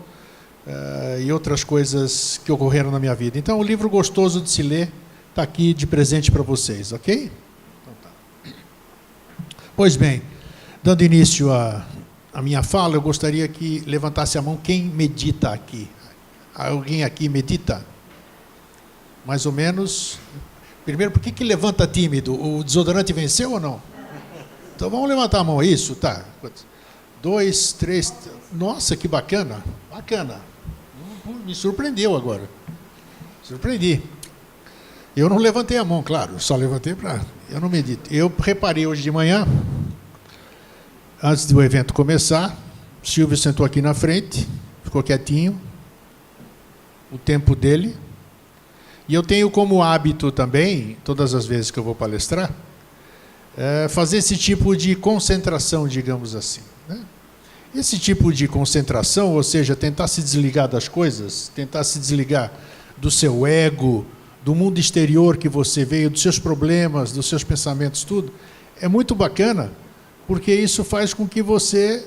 E: e outras coisas que ocorreram na minha vida. Então, um livro gostoso de se ler, está aqui de presente para vocês, ok? Então, tá. Pois bem, dando início à minha fala, eu gostaria que levantasse a mão quem medita aqui. Alguém aqui medita? Mais ou menos. Primeiro, por que levanta tímido? O desodorante venceu ou não? Então vamos levantar a mão, isso, tá. 2, 3, nossa, que bacana, bacana. Me surpreendeu agora. Surpreendi. Eu não levantei a mão, claro, só levantei para... Eu não medito. Eu reparei hoje de manhã, antes do evento começar, o Silvio sentou aqui na frente, ficou quietinho, o tempo dele. E eu tenho como hábito também, todas as vezes que eu vou palestrar, fazer esse tipo de concentração, digamos assim, né? Esse tipo de concentração, ou seja, tentar se desligar das coisas, tentar se desligar do seu ego, do mundo exterior que você veio, dos seus problemas, dos seus pensamentos, tudo, é muito bacana, porque isso faz com que você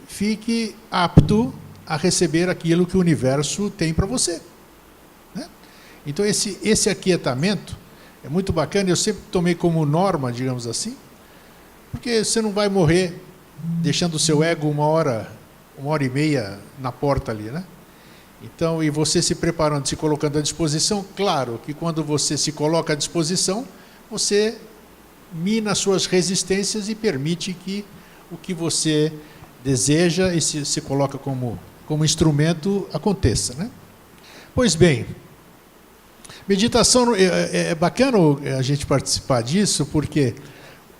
E: fique apto a receber aquilo que o universo tem para você. Então, esse aquietamento é muito bacana, eu sempre tomei como norma, digamos assim, porque você não vai morrer deixando o seu ego uma hora e meia na porta ali, né? Então, e você se preparando, se colocando à disposição, claro que quando você se coloca à disposição, você mina suas resistências e permite que o que você deseja e se coloca como instrumento aconteça, né? Pois bem, meditação é bacana a gente participar disso, porque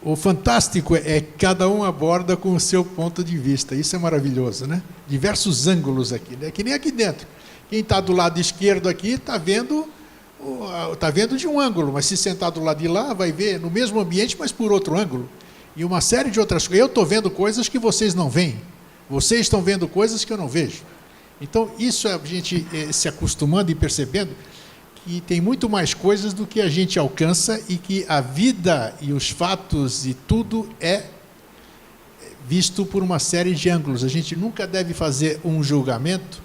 E: o fantástico é que cada um aborda com o seu ponto de vista. Isso é maravilhoso, né? Diversos ângulos aqui, né? Que nem aqui dentro. Quem está do lado esquerdo aqui está vendo de um ângulo, mas se sentar do lado de lá, vai ver no mesmo ambiente, mas por outro ângulo. E uma série de outras coisas. Eu estou vendo coisas que vocês não veem. Vocês estão vendo coisas que eu não vejo. Então, isso é a gente se acostumando e percebendo que tem muito mais coisas do que a gente alcança e que a vida e os fatos e tudo é visto por uma série de ângulos. A gente nunca deve fazer um julgamento,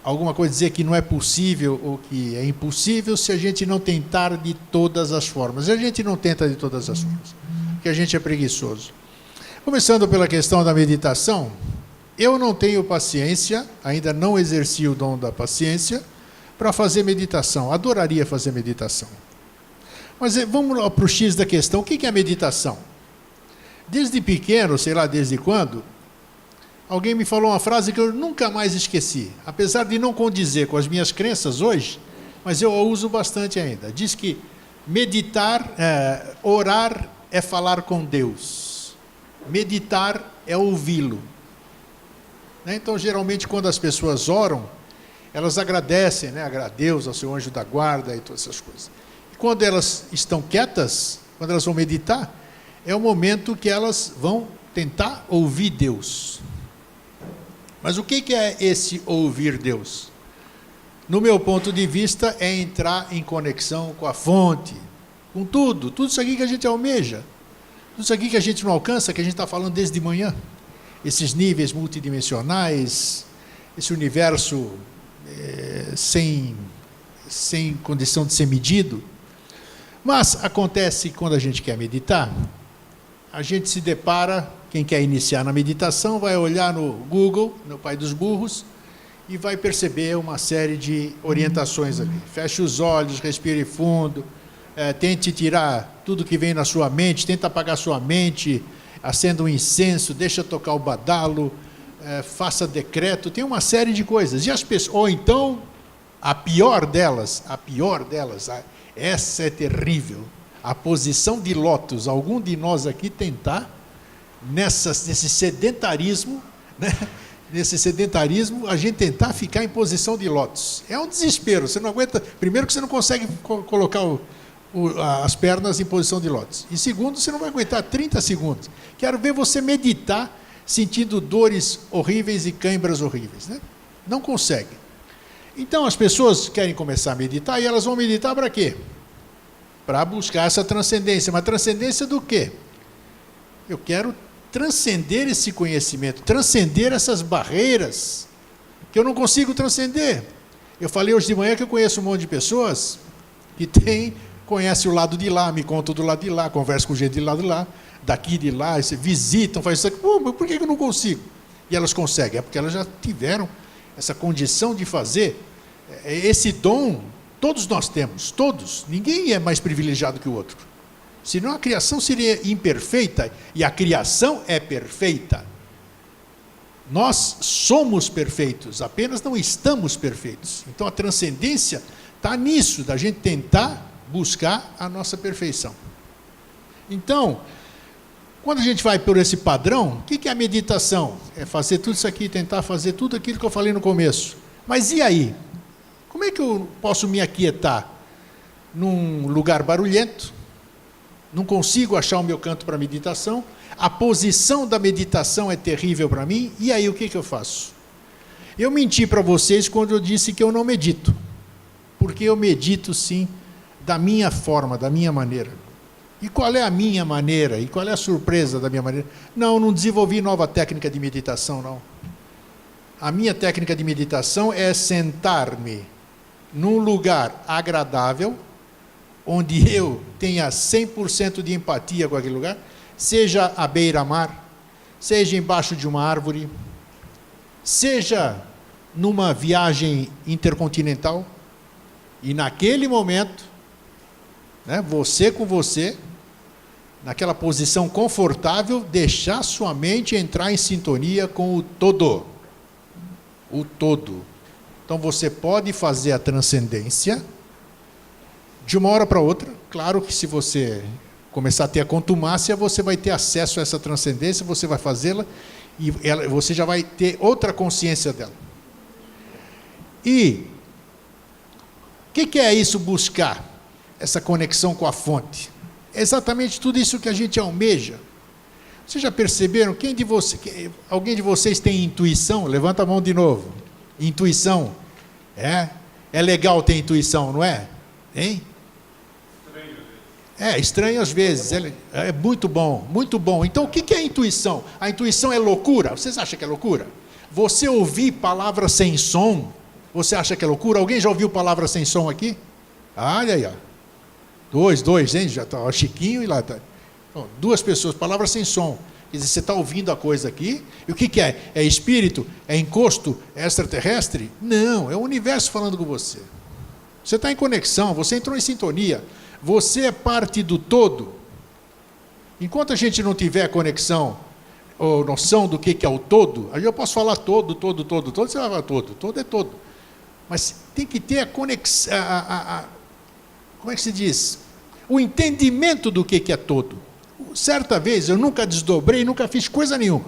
E: alguma coisa dizer que não é possível ou que é impossível se a gente não tentar de todas as formas. E a gente não tenta de todas as formas, porque a gente é preguiçoso. Começando pela questão da meditação, eu não tenho paciência, ainda não exerci o dom da paciência, para fazer meditação. Adoraria fazer meditação. Mas vamos para o X da questão. O que é a meditação? Desde pequeno, sei lá desde quando, alguém me falou uma frase que eu nunca mais esqueci, apesar de não condizer com as minhas crenças hoje, mas eu a uso bastante ainda. Diz que meditar, orar é falar com Deus. Meditar é ouvi-lo. Então, geralmente, quando as pessoas oram, elas agradecem, né, a Deus, ao seu anjo da guarda e todas essas coisas. E quando elas estão quietas, quando elas vão meditar, é o momento que elas vão tentar ouvir Deus. Mas o que é esse ouvir Deus? No meu ponto de vista, é entrar em conexão com a fonte, com tudo isso aqui que a gente almeja, tudo isso aqui que a gente não alcança, que a gente está falando desde manhã, esses níveis multidimensionais, esse universo sem condição de ser medido. Mas acontece que quando a gente quer meditar, a gente se depara, quem quer iniciar na meditação vai olhar no Google, no pai dos burros, e vai perceber uma série de orientações ali. Feche os olhos, respire fundo, tente tirar tudo que vem na sua mente, tenta apagar sua mente, acenda um incenso, deixa tocar o badalo, faça decreto, tem uma série de coisas. E as pessoas, ou então, a pior delas, essa é terrível, a posição de lótus. Algum de nós aqui tentar, nesse sedentarismo, né? Nesse sedentarismo, a gente tentar ficar em posição de lótus. É um desespero, você não aguenta. Primeiro que você não consegue colocar as pernas em posição de lótus. E segundo, você não vai aguentar 30 segundos. Quero ver você meditar sentindo dores horríveis e câimbras horríveis, né? Não consegue. Então as pessoas querem começar a meditar e elas vão meditar para quê? Para buscar essa transcendência. Mas transcendência do quê? Eu quero transcender esse conhecimento, transcender essas barreiras que eu não consigo transcender. Eu falei hoje de manhã que eu conheço um monte de pessoas que conhece o lado de lá, me contam do lado de lá, conversa com gente de lado de lá, daqui de lá, visitam, faz isso aqui. Pô, mas por que eu não consigo? E elas conseguem, é porque elas já tiveram essa condição de fazer. Esse dom, todos nós temos, todos. Ninguém é mais privilegiado que o outro. Senão a criação seria imperfeita, e a criação é perfeita. Nós somos perfeitos, apenas não estamos perfeitos. Então a transcendência está nisso, da gente tentar buscar a nossa perfeição. Então, quando a gente vai por esse padrão, o que é a meditação? É fazer tudo isso aqui, tentar fazer tudo aquilo que eu falei no começo. Mas e aí? Como é que eu posso me aquietar? Num lugar barulhento? Não consigo achar o meu canto para meditação? A posição da meditação é terrível para mim? E aí o que eu faço? Eu menti para vocês quando eu disse que eu não medito. Porque eu medito sim, da minha forma, da minha maneira. E qual é a minha maneira? E qual é a surpresa da minha maneira? Não desenvolvi nova técnica de meditação, não. A minha técnica de meditação é sentar-me num lugar agradável, onde eu tenha 100% de empatia com aquele lugar, seja à beira-mar, seja embaixo de uma árvore, seja numa viagem intercontinental, e naquele momento, né, você com você, naquela posição confortável, deixar sua mente entrar em sintonia com o todo. O todo. Então você pode fazer a transcendência de uma hora para outra. Claro que se você começar a ter a contumácia, você vai ter acesso a essa transcendência, você vai fazê-la e você já vai ter outra consciência dela. E o que é isso, buscar essa conexão com a fonte? É exatamente tudo isso que a gente almeja. Vocês já perceberam? Alguém de vocês tem intuição? Levanta a mão de novo. Intuição. É legal ter intuição, não é? Hein? Estranho às vezes. É muito bom, muito bom. Então o que é intuição? A intuição é loucura? Vocês acham que é loucura? Você ouvir palavras sem som, você acha que é loucura? Alguém já ouviu palavras sem som aqui? Olha aí, ó. Dois, hein? Já está o Chiquinho e lá está. Bom, 2 pessoas, palavras sem som. Quer dizer, você está ouvindo a coisa aqui, e o que é? É espírito? É encosto? É extraterrestre? Não, é o universo falando com você. Você está em conexão, você entrou em sintonia, você é parte do todo. Enquanto a gente não tiver conexão, ou noção do que é o todo, aí eu posso falar todo, você vai falar todo é todo. Mas tem que ter a conexão, como é que se diz? O entendimento do que é todo. Certa vez, eu nunca desdobrei, nunca fiz coisa nenhuma.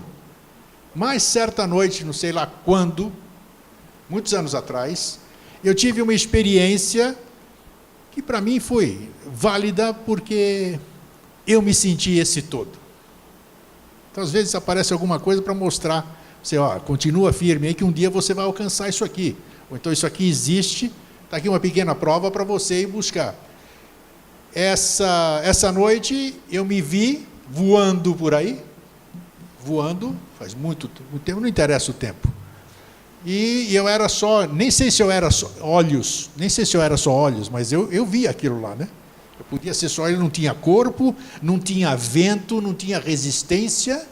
E: Mas certa noite, não sei lá quando, muitos anos atrás, eu tive uma experiência que para mim foi válida porque eu me senti esse todo. Então, às vezes aparece alguma coisa para mostrar, você, continua firme aí que um dia você vai alcançar isso aqui. Ou então isso aqui existe, está aqui uma pequena prova para você ir buscar. Essa noite eu me vi voando por aí, faz muito tempo, não interessa o tempo. E eu era só, nem sei se eu era só olhos, mas eu vi aquilo lá, né? Eu podia ser só, ele não tinha corpo, não tinha vento, não tinha resistência,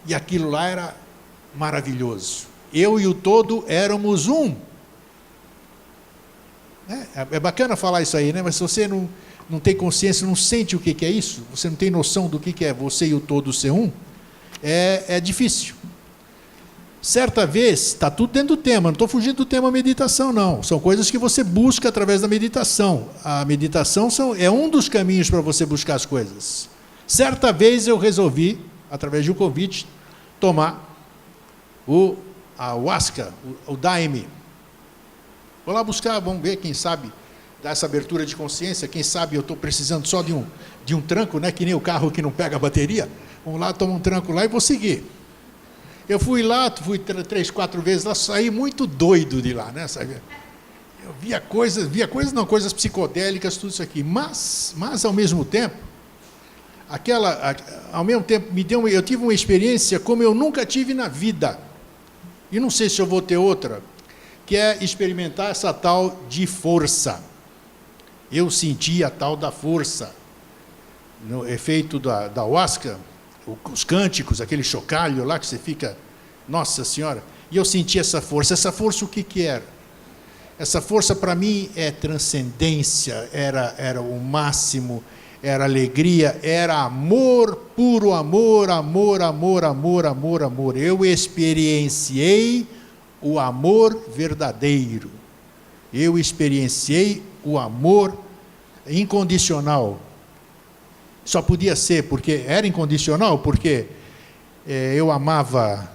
E: e aquilo lá era maravilhoso. Eu e o todo éramos um. É bacana falar isso aí, né? Mas se você não tem consciência, não sente o que é isso, você não tem noção do que é você e o todo ser um, é difícil. Certa vez, está tudo dentro do tema, não estou fugindo do tema meditação, não. São coisas que você busca através da meditação. A meditação é um dos caminhos para você buscar as coisas. Certa vez eu resolvi, através de um convite, tomar a ayahuasca, o daime. Vou lá buscar, vamos ver, quem sabe, dar essa abertura de consciência, quem sabe eu estou precisando só de um tranco, né, que nem o carro que não pega a bateria. Vamos lá, toma um tranco lá e vou seguir. Eu fui lá, fui 3, 4 vezes lá, saí muito doido de lá, né? Sabe? Eu via coisas psicodélicas, tudo isso aqui. Mas ao mesmo tempo, eu tive uma experiência como eu nunca tive na vida. E não sei se eu vou ter outra, que é experimentar essa tal de força. Eu senti a tal da força. No efeito da ayahuasca, os cânticos, aquele chocalho lá que você fica, nossa senhora, e eu senti essa força. Essa força o que era? Essa força para mim é transcendência, era o máximo, era alegria, era amor, puro amor, amor, amor, amor, amor, amor. Eu experienciei o amor verdadeiro. Eu experienciei o amor incondicional. Só podia ser porque era incondicional, porque eu amava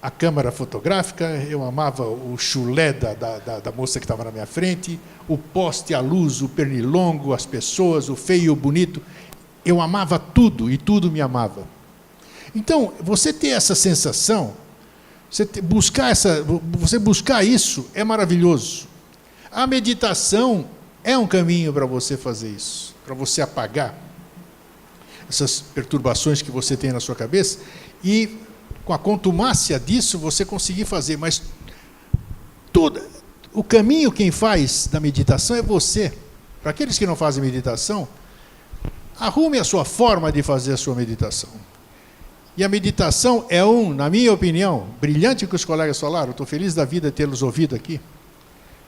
E: a câmera fotográfica, eu amava o chulé da moça que estava na minha frente, o poste, a luz, o pernilongo, as pessoas, o feio e o bonito. Eu amava tudo e tudo me amava. Então, você ter essa sensação, você buscar isso é maravilhoso. A meditação é um caminho para você fazer isso, para você apagar essas perturbações que você tem na sua cabeça e, com a contumácia disso, você conseguir fazer. Mas o caminho quem faz da meditação é você. Para aqueles que não fazem meditação, arrume a sua forma de fazer a sua meditação. E a meditação é na minha opinião, brilhante que os colegas falaram, estou feliz da vida de tê-los ouvido aqui.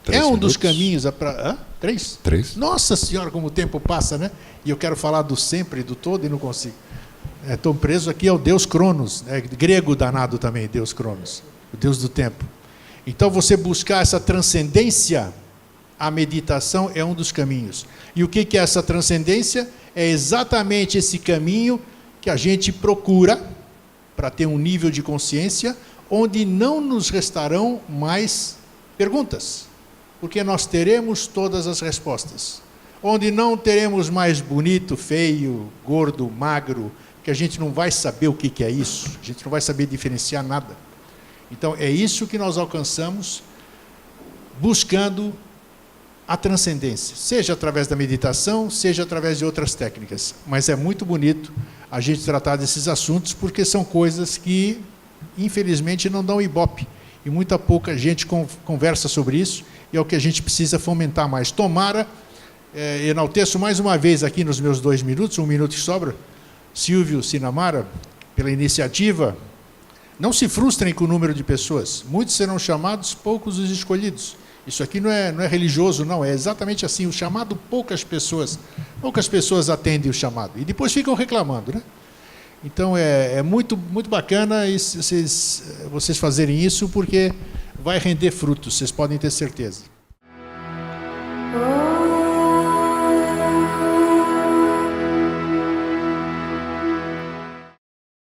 B: 3
E: é um
B: minutos.
E: dos caminhos para... 3?
B: 3.
E: Nossa Senhora, como o tempo passa, né? E eu quero falar do sempre, do todo, e não consigo. Estou preso aqui ao Deus Cronos, grego danado também, Deus Cronos, o Deus do tempo. Então, você buscar essa transcendência, a meditação é um dos caminhos. E o que é essa transcendência? É exatamente esse caminho que a gente procura para ter um nível de consciência onde não nos restarão mais perguntas, porque nós teremos todas as respostas. Onde não teremos mais bonito, feio, gordo, magro, que a gente não vai saber o que é isso, a gente não vai saber diferenciar nada. Então, é isso que nós alcançamos buscando a transcendência, seja através da meditação, seja através de outras técnicas. Mas é muito bonito a gente tratar desses assuntos, porque são coisas que, infelizmente, não dão ibope. E muita pouca gente conversa sobre isso, e é o que a gente precisa fomentar mais. Tomara, enalteço mais uma vez aqui nos meus 2 minutos, 1 minuto que sobra, Silvio Sinamara, pela iniciativa. Não se frustrem com o número de pessoas. Muitos serão chamados, poucos os escolhidos. Isso aqui não é religioso, não. É exatamente assim. O chamado, poucas pessoas atendem o chamado. E depois ficam reclamando, né? Então, é muito, muito bacana vocês fazerem isso, porque vai render frutos, vocês podem ter certeza.